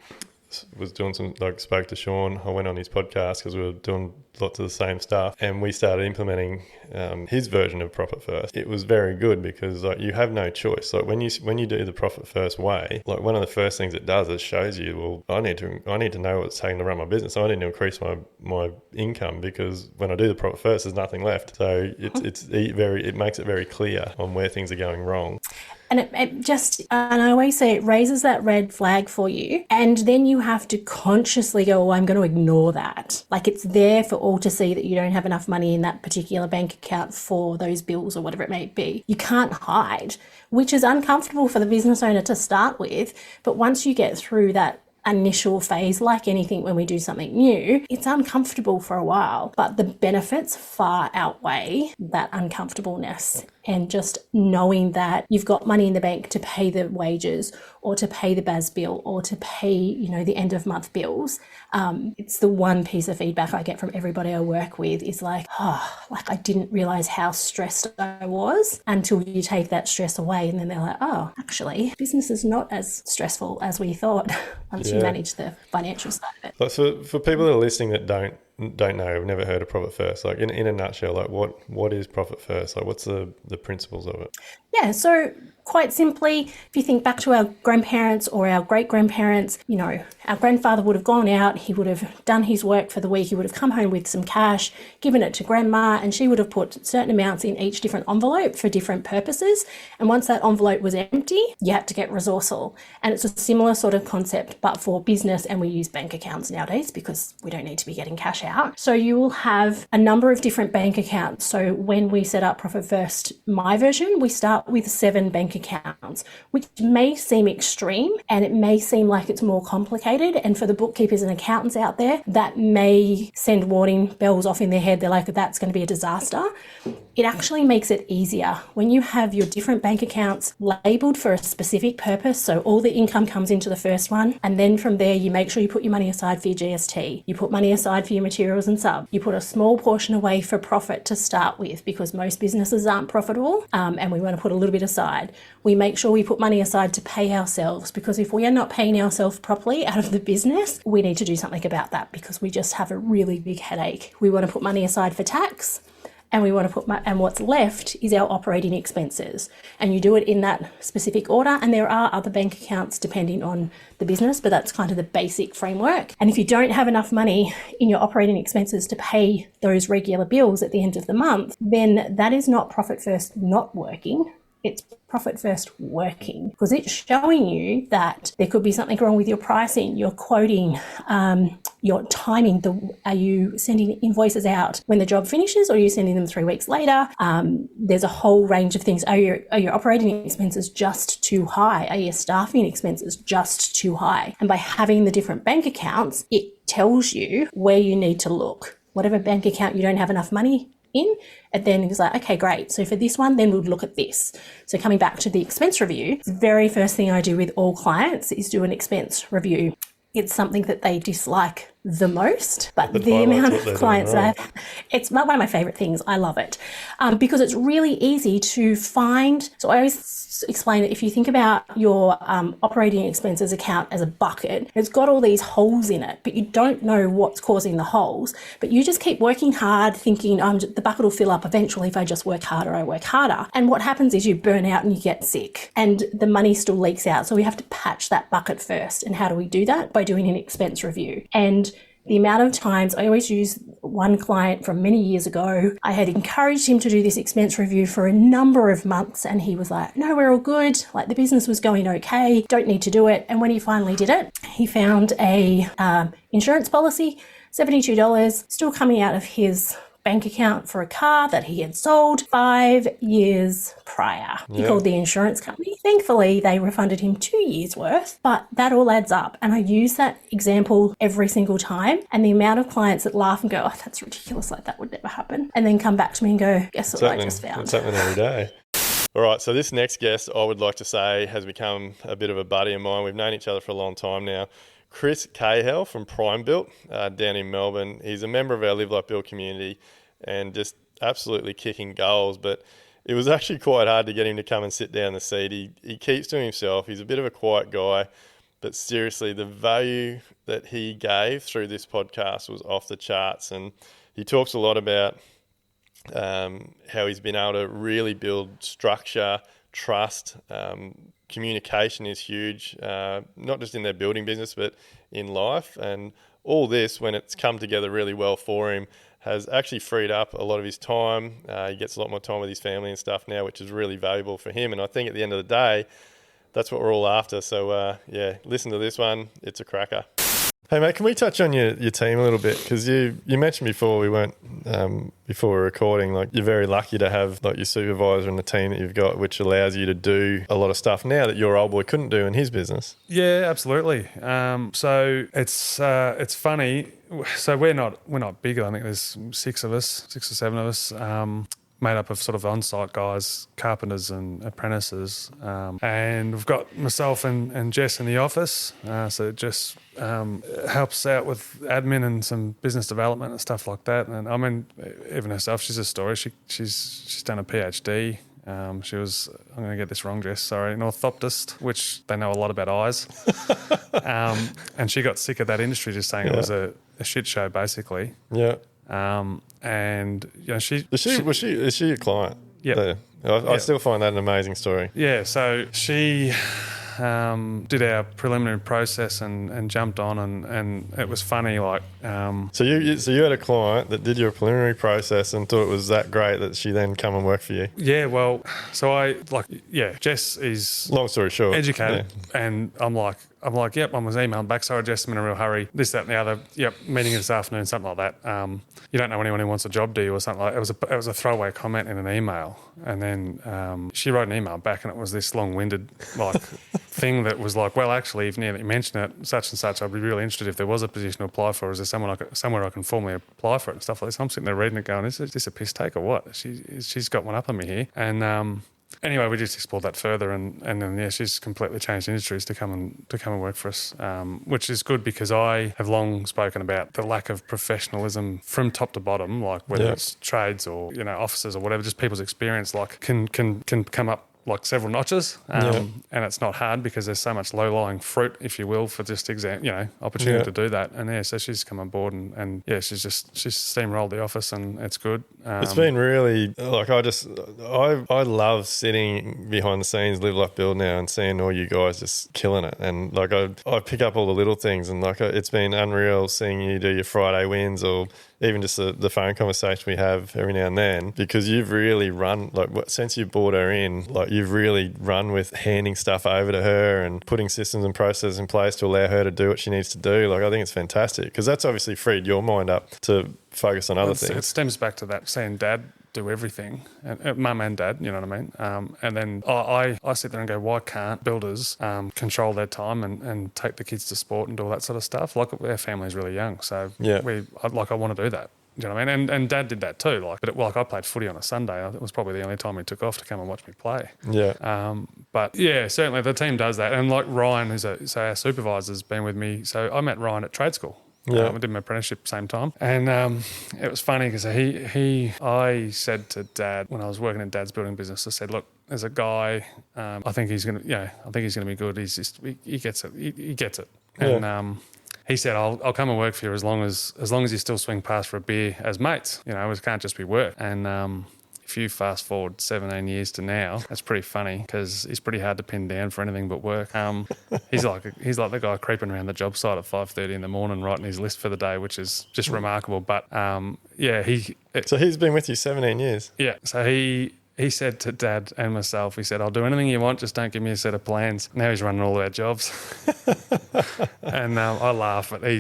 was doing spoke to Sean, I went on his podcast because we were doing lots of the same stuff, and we started implementing his version of Profit First. It was very good because you have no choice. Like when you do the Profit First way, like one of the first things it does is shows you, well, I need to know what it's taking to run my business. I need to increase my income, because when I do the Profit First, there's nothing left. So it makes it very clear on where things are going wrong. And and I always say it raises that red flag for you. And then you have to consciously go, oh, I'm going to ignore that. Like it's there for all to see that you don't have enough money in that particular bank account for those bills or whatever it may be. You can't hide, which is uncomfortable for the business owner to start with. But once you get through that initial phase, like anything when we do something new, it's uncomfortable for a while, but the benefits far outweigh that uncomfortableness. And just knowing that you've got money in the bank to pay the wages or to pay the BAS bill or to pay, the end of month bills. It's the one piece of feedback I get from everybody I work with is like I didn't realize how stressed I was until you take that stress away. And then they're like, oh, actually, business is not as stressful as we thought once you manage the financial side of it. But for people that are listening that don't know, have never heard of Profit First, like in a nutshell, like what is Profit First? Like what's the principles of it? Yeah, so quite simply, if you think back to our grandparents or our great-grandparents, our grandfather would have gone out, he would have done his work for the week, he would have come home with some cash, given it to grandma, and she would have put certain amounts in each different envelope for different purposes. And once that envelope was empty, you had to get resourceful. And it's a similar sort of concept, but for business, and we use bank accounts nowadays because we don't need to be getting cash out. So you will have a number of different bank accounts. So when we set up Profit First, my version, we start with 7 bank accounts, which may seem extreme and it may seem like it's more complicated. And for the bookkeepers and accountants out there, that may send warning bells off in their head. They're like, that's going to be a disaster. It actually makes it easier when you have your different bank accounts labeled for a specific purpose. So all the income comes into the first one. And then from there, you make sure you put your money aside for your GST. You put money aside for your materials and sub. You put a small portion away for profit to start with, because most businesses aren't profitable. And we want to put a little bit aside. We make sure we put money aside to pay ourselves, because if we are not paying ourselves properly out of the business, we need to do something about that, because we just have a really big headache. We want to put money aside for tax, and we want to and what's left is our operating expenses. And you do it in that specific order. And there are other bank accounts depending on the business, but that's kind of the basic framework. And if you don't have enough money in your operating expenses to pay those regular bills at the end of the month, then that is not Profit First not working. It's Profit First working, because it's showing you that there could be something wrong with your pricing, your quoting, your timing. Are you sending invoices out when the job finishes, or are you sending them 3 weeks later? There's a whole range of things. Are your operating expenses just too high? Are your staffing expenses just too high? And by having the different bank accounts, it tells you where you need to look. Whatever bank account you don't have enough money in, and then it's like, okay, great. So for this one, then we'll look at this. So coming back to the expense review, the very first thing I do with all clients is do an expense review. It's something that they dislike the most, but the highlights amount what of they're clients doing that it's one of my favorite things. I love it because it's really easy to find. So I always explain it. If you think about your operating expenses account as a bucket, it's got all these holes in it, but you don't know what's causing the holes. But you just keep working hard, thinking the bucket will fill up eventually if I just work harder. I work harder, and what happens is you burn out and you get sick, and the money still leaks out. So we have to patch that bucket first. And how do we do that? By doing an expense review. And the amount of times, I always use one client from many years ago. I had encouraged him to do this expense review for a number of months, and he was like, no, we're all good. Like, the business was going okay, don't need to do it. And when he finally did it, he found a insurance policy, $72, still coming out of his bank account for a car that he had sold 5 years prior. He called the insurance company. Thankfully, they refunded him 2 years worth, but that all adds up. And I use that example every single time. And the amount of clients that laugh and go, oh, that's ridiculous, like that would never happen. And then come back to me and go, guess what I just found? It's happening every day. All right, so this next guest, I would like to say, has become a bit of a buddy of mine. We've known each other for a long time now. Chris Cahill from Prime Built down in Melbourne. He's a member of our Live Like Build community and just absolutely kicking goals. But it was actually quite hard to get him to come and sit down the seat. He keeps to himself. He's a bit of a quiet guy. But seriously, the value that he gave through this podcast was off the charts. And he talks a lot about how he's been able to really build structure, trust. Communication is huge, not just in their building business, but in life. And all this, when it's come together really well for him, has actually freed up a lot of his time. He gets a lot more time with his family and stuff now, which is really valuable for him. And I think at the end of the day, that's what we're all after. So, listen to this one. It's a cracker. Hey, mate, can we touch on your team a little bit? Because you mentioned before before we were recording, like, you're very lucky to have like your supervisor and the team that you've got, which allows you to do a lot of stuff now that your old boy couldn't do in his business. Yeah, absolutely. So it's funny. So we're not big. I think there's 6 or 7 of us. Made up of sort of on-site guys, carpenters and apprentices. And we've got myself and Jess in the office. So Jess helps out with admin and some business development and stuff like that. And I mean, even herself, she's a story. She's done a PhD. She was, I'm going to get this wrong, Jess, sorry, an orthoptist, which they know a lot about eyes. And she got sick of that industry, just saying it was a shit show, basically. Yeah. And you know, is she a client? Yeah. I still find that an amazing story. Yeah. So she did our preliminary process and jumped on, and it was funny. Like, so you had a client that did your preliminary process and thought it was that great that she then come and work for you. Yeah. Well, so Jess is, long story short, educated, and I'm like, yep, I was emailing back. Sorry, Jess, I'm in a real hurry. This, that, and the other. Yep, meeting this afternoon, something like that. You don't know anyone who wants a job, do you, or something like that. It was a throwaway comment in an email, and then she wrote an email back, and it was this long-winded thing that was like, well, actually, now that you mention it, such and such, I'd be really interested if there was a position to apply for. Is there somewhere I can formally apply for it and stuff like this? I'm sitting there reading it, going, is this a piss take or what? She's got one up on me here, and. Anyway, we just explored that further, and then she's completely changed industries to come and work for us, which is good because I have long spoken about the lack of professionalism from top to bottom, like whether it's trades or offices or whatever, just people's experience can come up like several notches, and it's not hard because there's so much low-lying fruit, if you will, for just opportunity to do that. And so she's come on board, and she's steamrolled the office, and it's good. It's been really I love sitting behind the scenes, Live Like Build now, and seeing all you guys just killing it. And like I pick up all the little things, and like it's been unreal seeing you do your Friday wins or even just the phone conversation we have every now and then, because you've really run, since you brought her in, you've really run with handing stuff over to her and putting systems and processes in place to allow her to do what she needs to do. I think it's fantastic because that's obviously freed your mind up to focus on other things. It stems back to that, seeing Dad do everything, mum and dad, you know what I mean? And then I sit there and go, why can't builders control their time and take the kids to sport and do all that sort of stuff? Our family's really young, so I want to do that. You know what I mean? And Dad did that too. I played footy on a Sunday. It was probably the only time he took off to come and watch me play. Yeah. But yeah, certainly the team does that. And like Ryan, so our supervisor's been with me. So I met Ryan at trade school. Yeah. I did my apprenticeship same time. And it was funny because I said to Dad, when I was working in Dad's building business, I said, look, there's a guy, I think he's going to be good. He gets it. He gets it. And he said, I'll come and work for you as long as you still swing past for a beer as mates. You know, it can't just be work. And if you fast forward 17 years to now, that's pretty funny because he's pretty hard to pin down for anything but work. He's like the guy creeping around the job site at 5:30 in the morning writing his list for the day, which is just remarkable. But So he's been with you 17 years? Yeah. So he said to Dad and myself, he said, I'll do anything you want, just don't give me a set of plans. Now he's running all our jobs. And I laugh, but he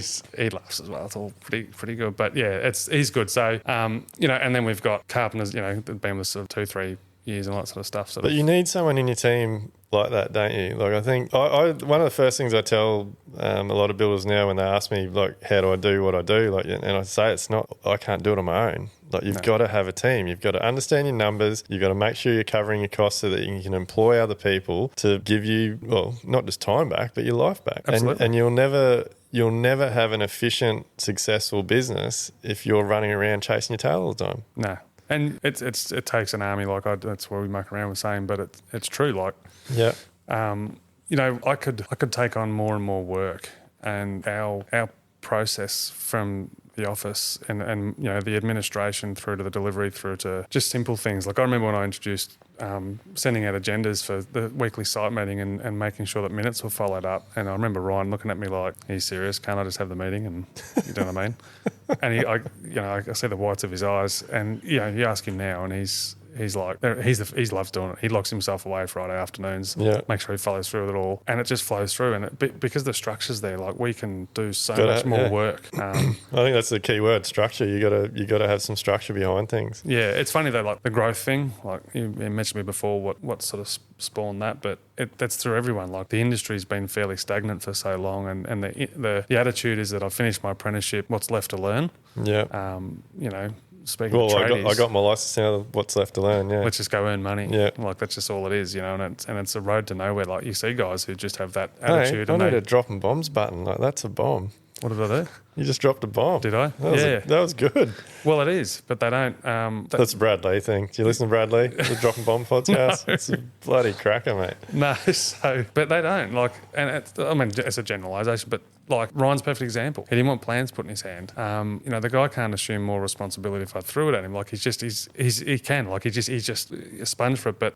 laughs as well. It's all pretty good. But yeah, he's good. So, and then we've got carpenters, that've been with sort of 2-3 years and all that sort of stuff. But you need someone in your team like that, don't you? Like, I think one of the first things I tell a lot of builders now when they ask me, like, how do I do what I do? Like, and I say I can't do it on my own. Like, you've got to have a team. You've got to understand your numbers. You've got to make sure you're covering your costs so that you can employ other people to give you, well, not just time back, but your life back. Absolutely. And you'll never have an efficient, successful business if you're running around chasing your tail all the time. No. And it takes an army. Like that's what we muck around with saying, but it's true. Like, yeah, I could take on more and more work, and our process from the office and the administration through to the delivery through to just simple things. Like I remember when I introduced sending out agendas for the weekly site meeting and making sure that minutes were followed up. And I remember Ryan looking at me like, "Are you serious? Can't I just have the meeting?" And you know what I mean? And I see the whites of his eyes, and you ask him now, and he's like, he loves doing it. He locks himself away Friday afternoons, make sure he follows through with it all, and it just flows through. And because the structure's there, like we can do so much more work. I think that's the key word, structure. You got to have some structure behind things. Yeah, it's funny though, like the growth thing. Like you mentioned me before, what sort of spawned that, but that's through everyone. Like the industry's been fairly stagnant for so long, and the attitude is that I've finished my apprenticeship. What's left to learn? Yeah. Speaking of tradies, I got my license now. What's left to learn? Yeah, let's just go earn money. Yeah, like that's just all it is, and it's a road to nowhere. Like you see guys who just have that attitude. I need a dropping bombs button. Like that's a bomb. What did I do? You just dropped a bomb. Did I? That was good. Well, it is, but they don't. That's a Bradley thing. Do you listen to Bradley, the Dropping Bomb podcast? No. It's a bloody cracker, mate. No, but they don't. Like, and it's a generalisation, but like Ryan's a perfect example. He didn't want plans put in his hand. The guy can't assume more responsibility if I threw it at him. Like he's just a sponge for it. But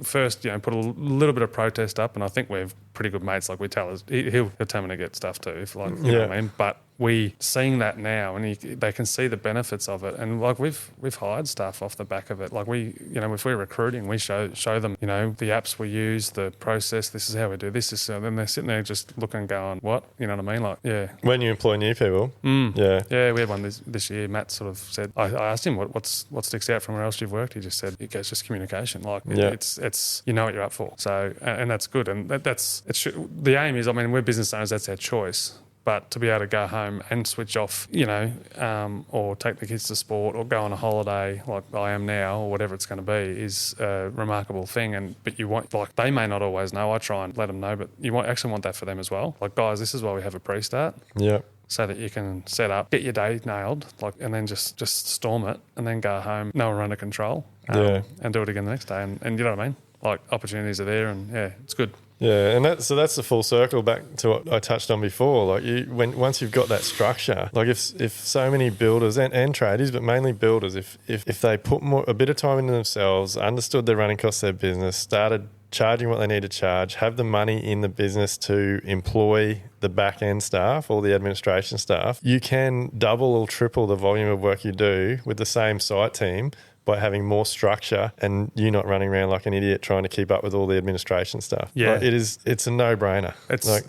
first, put a little bit of protest up, and I think we're pretty good mates. Like we tell us, he'll tell me to get stuff too, if you know what I mean. But we seeing that now, and they can see the benefits of it, and like we've hired staff off the back of it. Like if we're recruiting, we show them the apps we use, the process. This is how we do this. Then they're sitting there just looking and going, what? You know what I mean? Like, yeah. When you employ new people, yeah, we had one this year. Matt sort of said, I asked him what sticks out from where else you've worked. He just said it's just communication. Like it's what you're up for. So and that's good, and the aim is. I mean, we're business owners. That's our choice. But to be able to go home and switch off, or take the kids to sport or go on a holiday like I am now or whatever it's going to be is a remarkable thing. But you want, like, they may not always know. I try and let them know, but you actually want that for them as well. Like, guys, this is why we have a pre-start. Yeah. So that you can set up, get your day nailed, and then just storm it and then go home, know we're under control, and do it again the next day. And you know what I mean? Like, opportunities are there, and it's good. Yeah, and that's the full circle back to what I touched on before. Like once you've got that structure, like if so many builders and tradies, but mainly builders, if they put a bit of time into themselves, understood their running costs of their business, started charging what they need to charge, have the money in the business to employ the back end staff or the administration staff, you can double or triple the volume of work you do with the same site team by having more structure and you not running around like an idiot trying to keep up with all the administration stuff. Yeah. Like it's a no-brainer. It's like,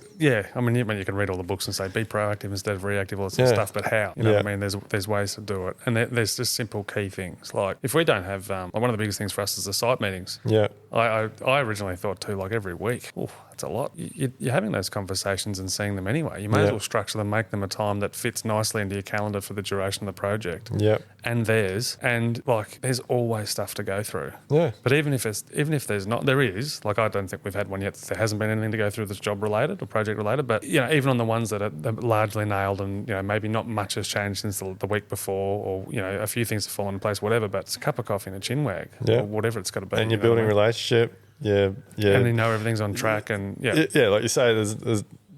I mean, you can read all the books and say be proactive instead of reactive, all that sort of stuff, but how? You know what I mean? There's ways to do it. And there's just simple key things. Like if we don't have, one of the biggest things for us is the site meetings. Yeah. I originally thought too, like every week, oh, that's a lot. You're having those conversations and seeing them anyway. You may as well structure them, make them a time that fits nicely into your calendar for the duration of the project. Yep. And theirs. And like, there's always stuff to go through. Yeah. But even if there's not, there is. Like, I don't think we've had one yet. There hasn't been anything to go through that's job related or project related. But you know, even on the ones that are largely nailed, and you know, maybe not much has changed since the week before, or you know, a few things have fallen in place, whatever. But it's a cup of coffee and a chin wag, or whatever it's got to be. And you're building a relationship. Yeah. And you know everything's on track, and yeah, like you say,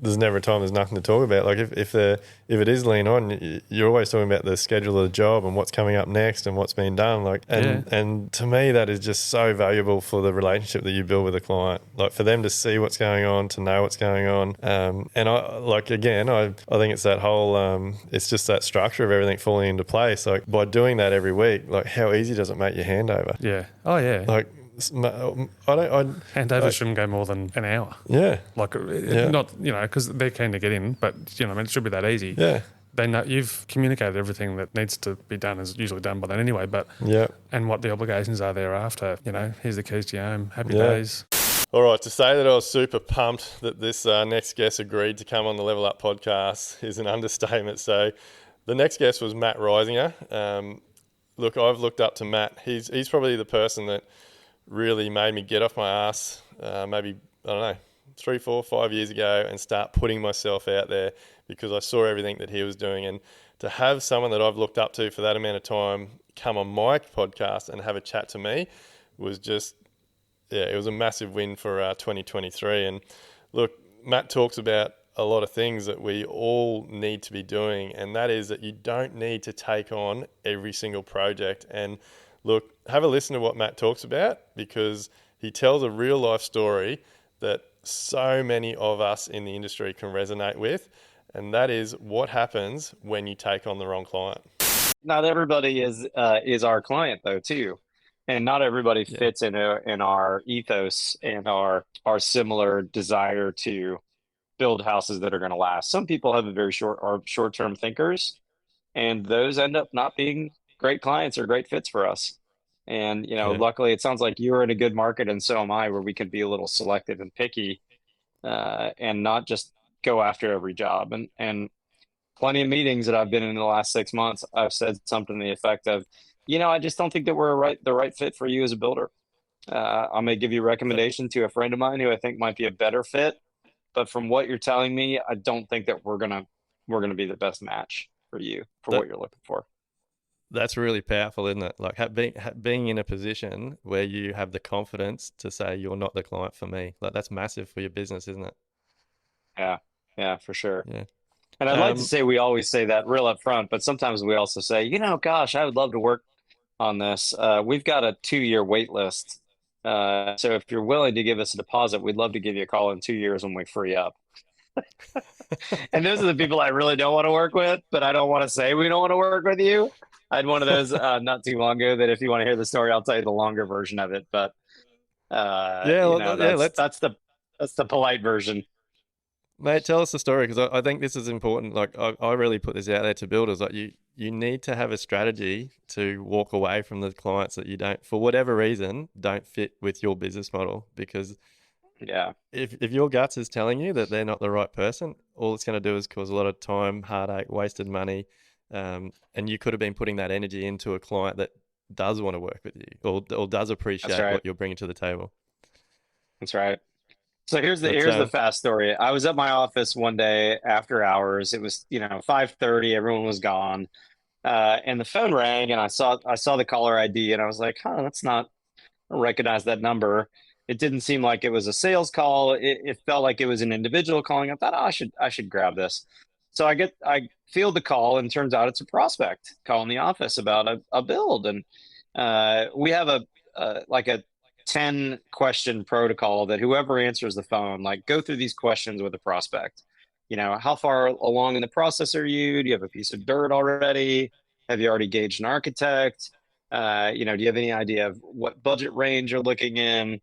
there's never a time there's nothing to talk about. Like if it is lean on, you're always talking about the schedule of the job and what's coming up next and what's being done. Like and to me, that is just so valuable for the relationship that you build with a client. Like for them to see what's going on, to know what's going on. And I think it's that whole it's just that structure of everything falling into place. Like by doing that every week, like how easy does it make your handover? Yeah. Oh yeah. Like handover shouldn't go more than an hour. Yeah. Like, not, you know, because they're keen to get in, but, you know, I mean, it should be that easy. Yeah. They know you've communicated everything that needs to be done, is usually done by then anyway, but, and what the obligations are thereafter. You know, here's the keys to your home. Happy days. All right, to say that I was super pumped that this next guest agreed to come on the Level Up podcast is an understatement. So the next guest was Matt Reisinger. Look, I've looked up to Matt. He's probably the person that really made me get off my ass maybe, I don't know, 3, 4, 5 years ago and start putting myself out there because I saw everything that he was doing. And to have someone that I've looked up to for that amount of time come on my podcast and have a chat to me was just, it was a massive win for 2023. And look, Matt talks about a lot of things that we all need to be doing, and that is that you don't need to take on every single project. And look, have a listen to what Matt talks about, because he tells a real life story that so many of us in the industry can resonate with, and that is what happens when you take on the wrong client. Not everybody is our client though too, and not everybody fits in our ethos and our similar desire to build houses that are going to last. Some people have a very short-term thinkers, and those end up not being great clients or great fits for us. And, you know, luckily it sounds like you're in a good market, and so am I, where we can be a little selective and picky and not just go after every job. And plenty of meetings that I've been in the last 6 months, I've said something to the effect of, you know, I just don't think that we're the right fit for you as a builder. I'm going to give you a recommendation to a friend of mine who I think might be a better fit. But from what you're telling me, I don't think that we're gonna be the best match for you for what you're looking for. That's really powerful, isn't it? Like being in a position where you have the confidence to say you're not the client for me. Like that's massive for your business, isn't it? Yeah, for sure. Yeah. And I'd like to say we always say that real up front, but sometimes we also say, you know, gosh, I would love to work on this. We've got a 2-year wait list. So if you're willing to give us a deposit, we'd love to give you a call in 2 years when we free up. And those are the people I really don't want to work with, but I don't want to say we don't want to work with you. I had one of those not too long ago that if you want to hear the story, I'll tell you the longer version of it. But that's the polite version. Mate, tell us the story, because I think this is important. Like I really put this out there to builders. Like you need to have a strategy to walk away from the clients that you don't, for whatever reason, don't fit with your business model. Because if your guts is telling you that they're not the right person, all it's going to do is cause a lot of time, heartache, wasted money, and you could have been putting that energy into a client that does want to work with you or does appreciate what you're bringing to the table. That's right. So here's the fast story. I was at my office one day after hours. It was 5:30. Everyone was gone, and the phone rang, and I saw the caller ID, and I was like, I don't recognize that number. It didn't seem like it was a sales call. It felt like it was an individual calling. I thought, I should grab this. So I field the call, and it turns out it's a prospect calling the office about a build, and we have a 10 question protocol that whoever answers the phone, like, go through these questions with the prospect. You know, how far along in the process are you? Do you have a piece of dirt already? Have you already gauged an architect? Do you have any idea of what budget range you're looking in?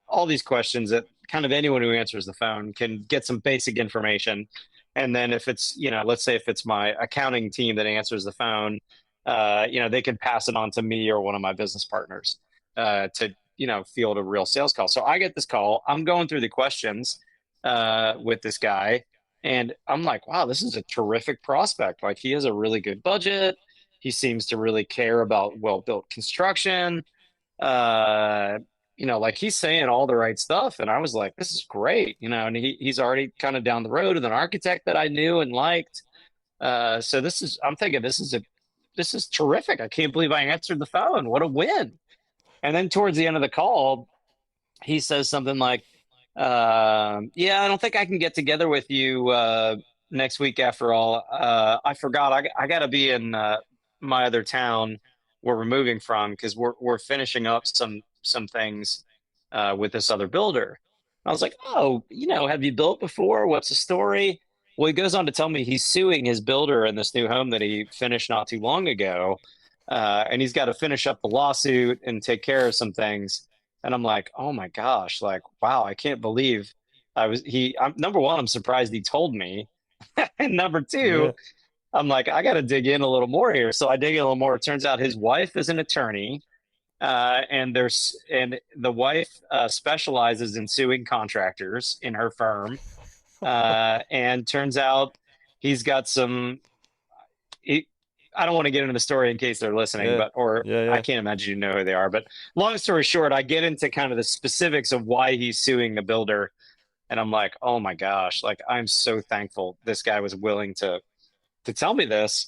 All these questions that kind of anyone who answers the phone can get some basic information. And then if it's, let's say if it's my accounting team that answers the phone, they can pass it on to me or one of my business partners to field a real sales call. So I get this call. I'm going through the questions with this guy, and I'm like, wow, this is a terrific prospect. Like, he has a really good budget. He seems to really care about well-built construction. Like, he's saying all the right stuff. And I was like, this is great, and he's already kind of down the road with an architect that I knew and liked. So I'm thinking this is terrific. I can't believe I answered the phone. What a win. And then towards the end of the call, he says something like, I don't think I can get together with you next week after all. I forgot. I got to be in my other town where we're moving from, because we're finishing up some things with this other builder. I was like, oh, have you built before? What's the story? Well, he goes on to tell me he's suing his builder in this new home that he finished not too long ago. And he's got to finish up the lawsuit and take care of some things. And I'm like, oh my gosh, like, wow, I can't believe number one, I'm surprised he told me. And number two, I'm like, I got to dig in a little more here. So I dig in a little more. It turns out his wife is an attorney. And the wife specializes in suing contractors in her firm. And turns out he's got I don't want to get into the story in case they're listening, I can't imagine you know who they are. But long story short, I get into kind of the specifics of why he's suing the builder. And I'm like, oh my gosh, like, I'm so thankful this guy was willing to tell me this.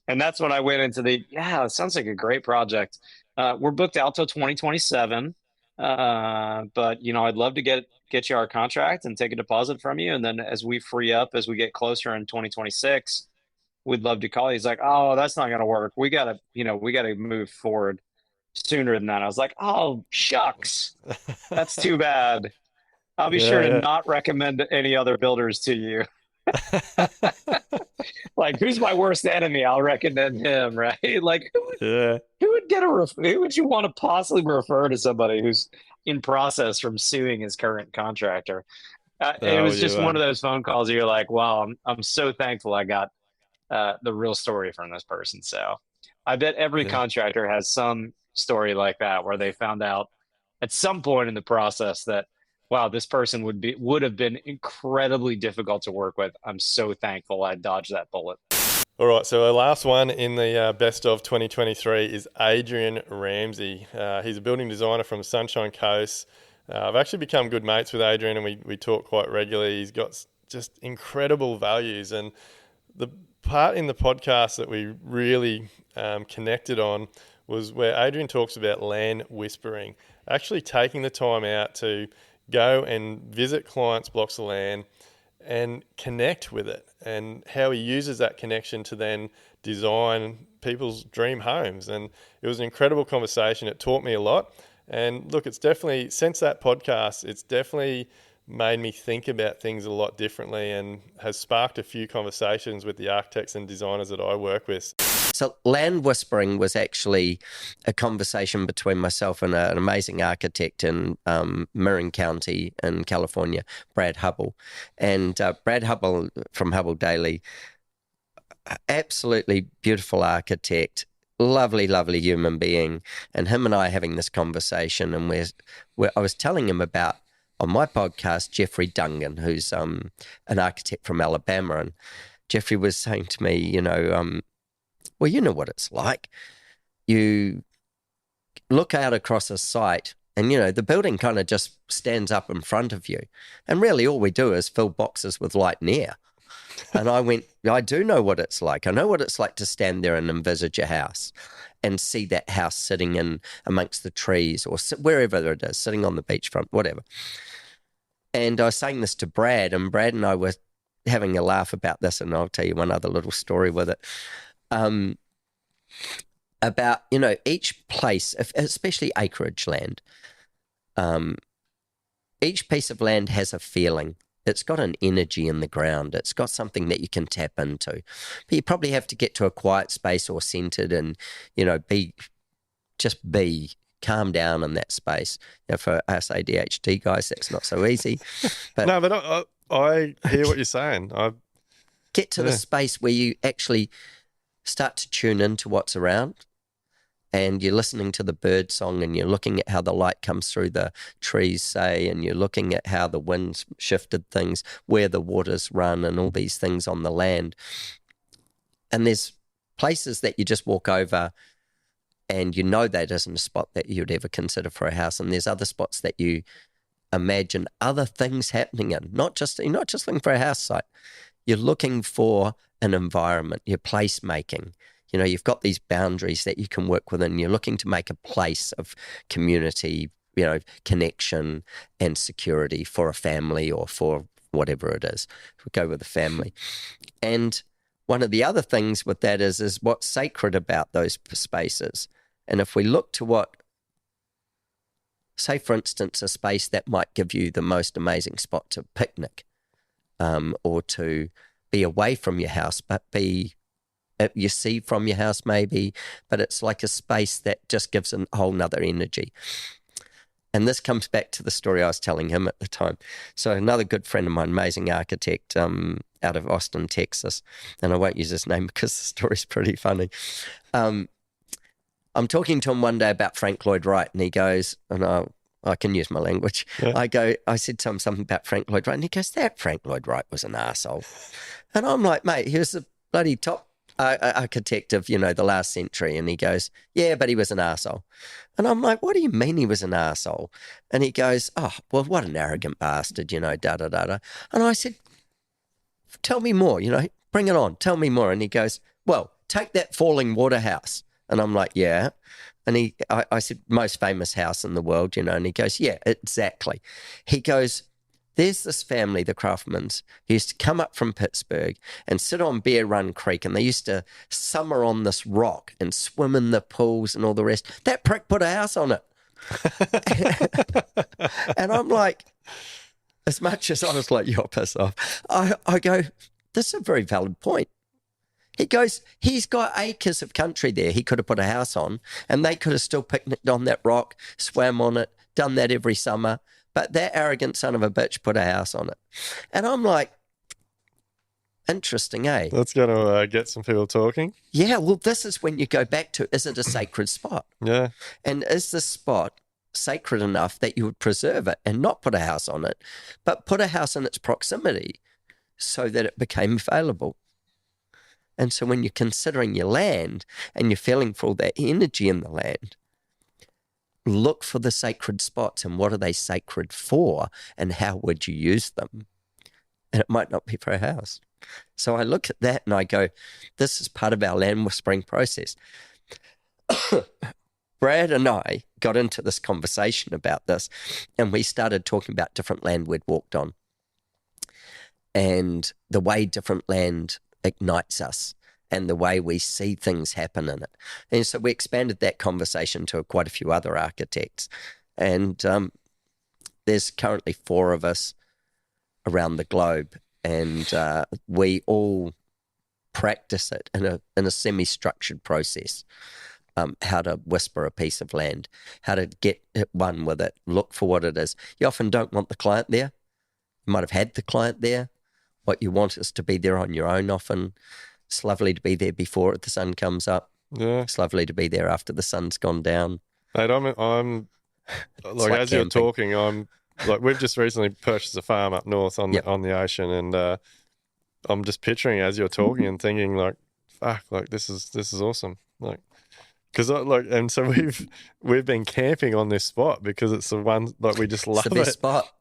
And that's when I went into it sounds like a great project. We're booked out till 2027. But I'd love to get you our contract and take a deposit from you. And then as we free up, as we get closer in 2026, we'd love to call you. He's like, oh, that's not going to work. We got to move forward sooner than that. I was like, oh, shucks. That's too bad. I'll be sure to not recommend any other builders to you. Like, who's my worst enemy? I'll recommend him, right? Like, who would you want to possibly refer to somebody who's in process from suing his current contractor? It was just one of those phone calls. You're like, wow, I'm so thankful I got the real story from this person. So I bet every contractor has some story like that where they found out at some point in the process that, wow, this person would have been incredibly difficult to work with. I'm so thankful I dodged that bullet. All right, so our last one in the best of 2023 is Adrian Ramsey. He's a building designer from Sunshine Coast. I've actually become good mates with Adrian, and we talk quite regularly. He's got just incredible values, and the part in the podcast that we really connected on was where Adrian talks about land whispering, actually taking the time out to go and visit clients' blocks of land and connect with it, and how he uses that connection to then design people's dream homes. And it was an incredible conversation. It taught me a lot. And look, it's definitely, since that podcast, it's definitely made me think about things a lot differently and has sparked a few conversations with the architects and designers that I work with. So land whispering was actually a conversation between myself and an amazing architect in Marin County in California, Brad Hubble. And Brad Hubble from Hubble Daily, absolutely beautiful architect, lovely, lovely human being. And him and I having this conversation, and I was telling him about, on my podcast, Jeffrey Dungan, who's an architect from Alabama. And Jeffrey was saying to me, well, you know what it's like. You look out across a site and, the building kind of just stands up in front of you. And really all we do is fill boxes with light and air. And I went, I do know what it's like. I know what it's like to stand there and envisage a house and see that house sitting in amongst the trees or wherever it is, sitting on the beachfront, whatever. And I was saying this to Brad, and Brad and I were having a laugh about this, and I'll tell you one other little story with it. About, each place, especially acreage land, each piece of land has a feeling. It's got an energy in the ground. It's got something that you can tap into. But you probably have to get to a quiet space or centered and, be calm down in that space. For us ADHD guys, that's not so easy. But no, but I hear what you're saying. Get to the space where you actually start to tune into what's around. and you're listening to the bird song and you're looking at how the light comes through the trees, say, and you're looking at how the wind's shifted things, where the waters run and all these things on the land. And there's places that you just walk over and you know that isn't a spot that you'd ever consider for a house. And there's other spots that you imagine other things happening in. You're not just looking for a house site. You're looking for an environment, your place making. You know, you've got these boundaries that you can work within. You're looking to make a place of community, you know, connection and security for a family or for whatever it is. We go with the family. And one of the other things with that is what's sacred about those spaces. And if we look to what, say, for instance, a space that might give you the most amazing spot to picnic, or to be away from your house, but you see from your house maybe, but it's like a space that just gives a whole nother energy. And this comes back to the story I was telling him at the time. So another good friend of mine, amazing architect out of Austin, Texas, and I won't use his name because the story's pretty funny. I'm talking to him one day about Frank Lloyd Wright, and he goes, and I can use my language. Yeah. I said to him something about Frank Lloyd Wright, and he goes, that Frank Lloyd Wright was an arsehole. And I'm like, mate, he was the bloody top architect of, you know, the last century. And he goes, yeah, but he was an arsehole. And I'm like, what do you mean he was an arsehole? And he goes, oh, well, what an arrogant bastard, you know, da-da-da-da. And I said, tell me more, you know, bring it on, tell me more. And he goes, well, take that falling water house. And I'm like, yeah. And I said, most famous house in the world, you know, and he goes, yeah, exactly. He goes, there's this family, the Craftmans, who used to come up from Pittsburgh and sit on Bear Run Creek, and they used to summer on this rock and swim in the pools and all the rest. That prick put a house on it. And I'm like, as much as I was like, you're pissed off, I go, this is a very valid point. He goes, he's got acres of country there he could have put a house on, and they could have still picnicked on that rock, swam on it, done that every summer. But that arrogant son of a bitch put a house on it. And I'm like, interesting, eh? That's going to get some people talking. Yeah, well, this is when you go back to, is it a sacred spot? Yeah. And is this spot sacred enough that you would preserve it and not put a house on it, but put a house in its proximity so that it became available? And so when you're considering your land and you're feeling for all that energy in the land, look for the sacred spots and what are they sacred for and how would you use them? And it might not be for a house. So I look at that and I go, this is part of our land whispering process. Brad and I got into this conversation about this, and we started talking about different land we'd walked on and the way different land ignites us and the way we see things happen in it. And so we expanded that conversation to quite a few other architects. And there's currently 4 of us around the globe, and we all practice it in a semi-structured process. How to whisper a piece of land, how to get at one with it, look for what it is. You often don't want the client there. You might have had the client there. What you want is to be there on your own often. It's lovely to be there before the sun comes up. Yeah. It's lovely to be there after the sun's gone down. Mate, I'm like as camping. You're talking, I'm like, we've just recently purchased a farm up north on the ocean, and I'm just picturing as you're talking and thinking like, fuck, like this is awesome, like. Because and so we've been camping on this spot because it's the one like we just love it's the best spot,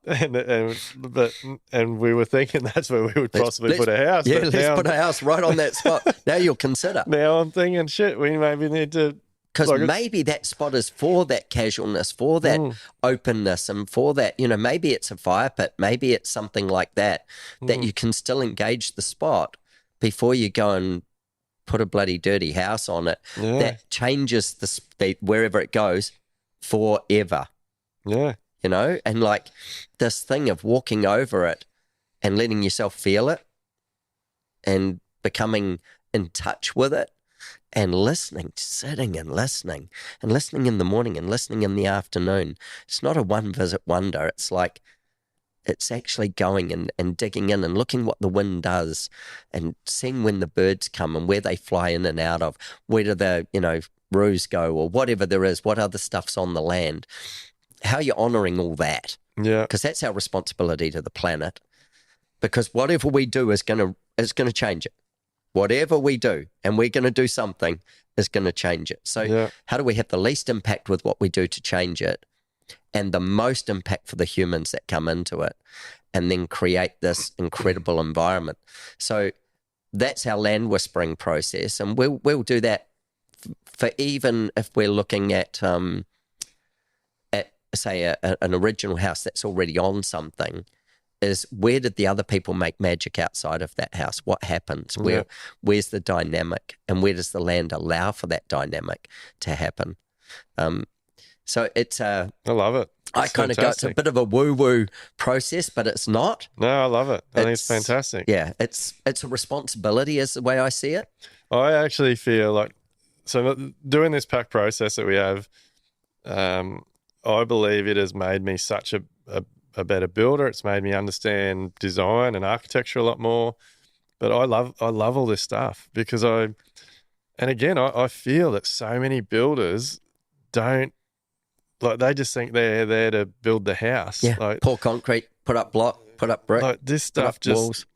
and we were thinking that's where we would possibly put a house. Yeah, let's put a house right on that spot. Now you'll consider. Now I'm thinking, shit, we maybe need to, because maybe that spot is for that casualness, for that openness, and for that, you know, maybe it's a fire pit, maybe it's something like that you can still engage the spot before you go and put a bloody dirty house on it that changes the speed wherever it goes forever. Yeah. You know, and like this thing of walking over it and letting yourself feel it and becoming in touch with it and listening, sitting and listening in the morning and listening in the afternoon. It's not a one visit wonder. It's like, it's actually going and digging in and looking what the wind does and seeing when the birds come and where they fly in and out of, whether the, you know, roofs go or whatever there is, what other stuff's on the land, how you're honouring all that. Yeah. Because that's our responsibility to the planet. Because whatever we do is going to change it. Whatever we do, and we're going to do something, is going to change it. So how do we have the least impact with what we do to change it, and the most impact for the humans that come into it, and then create this incredible environment? So that's our land whispering process, and we'll do that for even if we're looking at say an original house that's already on something. Is where did the other people make magic outside of that house? What happens? Where's the dynamic, and where does the land allow for that dynamic to happen? So it's I love it. I kind of go, it's a bit of a woo-woo process, but it's not. No, I love it. I think it's fantastic. Yeah, it's a responsibility is the way I see it. I actually feel like, so doing this pack process that we have, I believe it has made me such a better builder. It's made me understand design and architecture a lot more. But I love all this stuff because I feel that so many builders don't, like, they just think they're there to build the house. Yeah, like, pour concrete, put up block, put up brick. Like, this stuff just walls.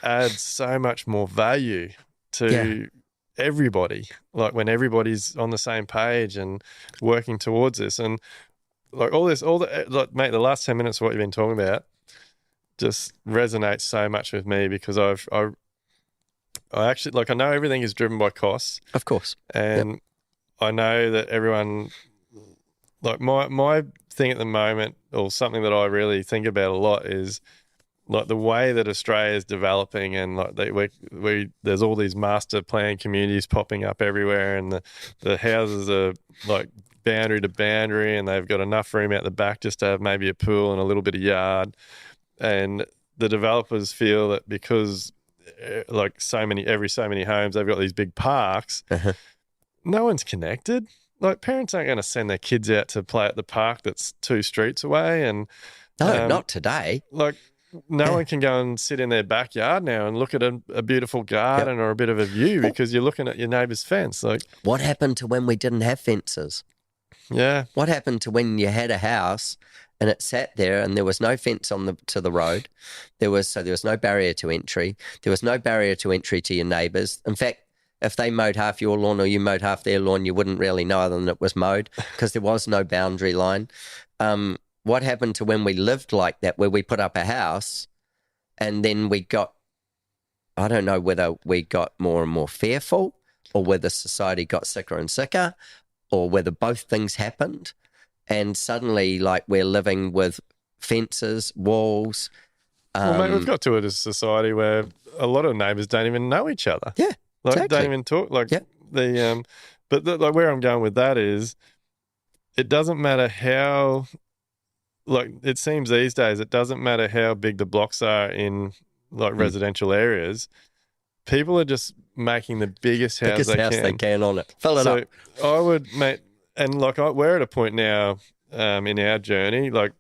adds so much more value to everybody. Like, when everybody's on the same page and working towards this, and like like, mate, the last 10 minutes of what you've been talking about just resonates so much with me because I actually, like, I know everything is driven by costs, of course, and I know that everyone, like, my thing at the moment, or something that I really think about a lot, is like the way that Australia is developing, and like there's all these master plan communities popping up everywhere, and the houses are like boundary to boundary, and they've got enough room out the back just to have maybe a pool and a little bit of yard. And the developers feel that because like so many homes, they've got these big parks, no one's connected. Like, parents aren't going to send their kids out to play at the park that's 2 streets away. And no, not today. Like, no one can go and sit in their backyard now and look at a beautiful garden or a bit of a view because you're looking at your neighbour's fence. Like, what happened to when we didn't have fences? Yeah. What happened to when you had a house and it sat there and there was no fence to the road? There was no barrier to entry. There was no barrier to entry to your neighbours. In fact, if they mowed half your lawn or you mowed half their lawn, you wouldn't really know other than it was mowed because there was no boundary line. What happened to when we lived like that, where we put up a house and then we got, I don't know whether we got more and more fearful or whether society got sicker and sicker or whether both things happened. And suddenly, like, we're living with fences, walls. Well, mate, we've got to it as a society where a lot of neighbours don't even know each other. Yeah. Like, exactly. Don't even talk. Like, like, where I'm going with that is, it doesn't matter how, like, it seems these days, it doesn't matter how big the blocks are in, like, residential areas. People are just making the biggest house they can on it. Fill it up. I would, mate, and like, we're at a point now in our journey, like,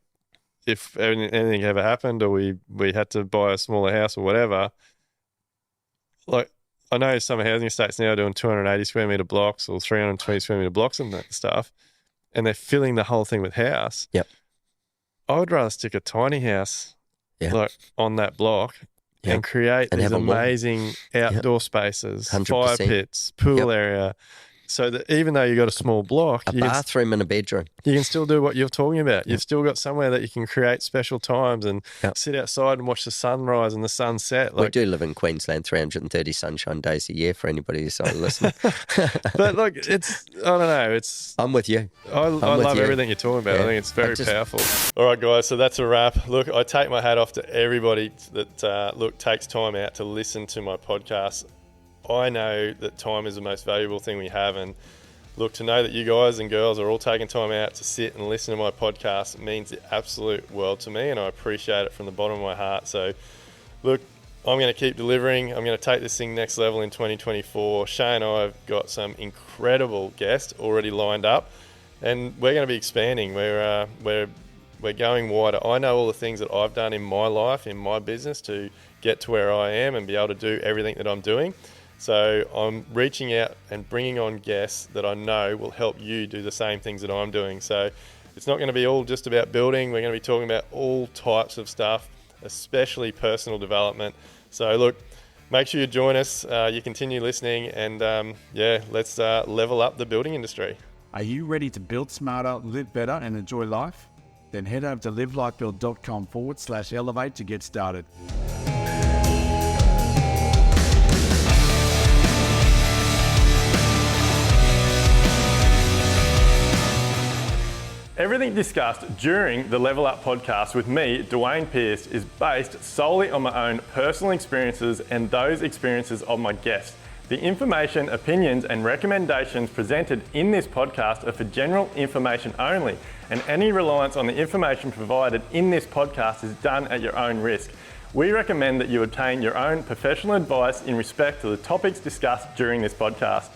if anything ever happened or we had to buy a smaller house or whatever, like, I know some housing estates now are doing 280 square metre blocks or 320 square metre blocks and that stuff, and they're filling the whole thing with house. Yep. I would rather stick a tiny house like on that block and create these amazing outdoor spaces, 100%. fire pits, pool area, so that even though you've got a small block, a bathroom and a bedroom, you can still do what you're talking about. You've still got somewhere that you can create special times and sit outside and watch the sunrise and the sunset. Like, we do live in Queensland, 330 sunshine days a year for anybody who's listening. But like, it's, I don't know, I'm with you. I love everything you're talking about. I think it's very powerful. All right, guys, so that's a wrap. Look, I take my hat off to everybody that takes time out to listen to my podcast. I know that time is the most valuable thing we have, and look, to know that you guys and girls are all taking time out to sit and listen to my podcast means the absolute world to me, and I appreciate it from the bottom of my heart. So look, I'm going to keep delivering. I'm going to take this thing next level in 2024. Shay and I have got some incredible guests already lined up, and we're going to be expanding. We're going wider. I know all the things that I've done in my life, in my business, to get to where I am and be able to do everything that I'm doing. So I'm reaching out and bringing on guests that I know will help you do the same things that I'm doing. So it's not going to be all just about building. We're going to be talking about all types of stuff, especially personal development. So look, make sure you join us, you continue listening, and let's level up the building industry. Are you ready to build smarter, live better, and enjoy life? Then head over to livelifebuild.com/elevate to get started. Everything discussed during the Level Up podcast with me, Dwayne Pearce, is based solely on my own personal experiences and those experiences of my guests. The information, opinions, and recommendations presented in this podcast are for general information only, and any reliance on the information provided in this podcast is done at your own risk. We recommend that you obtain your own professional advice in respect to the topics discussed during this podcast.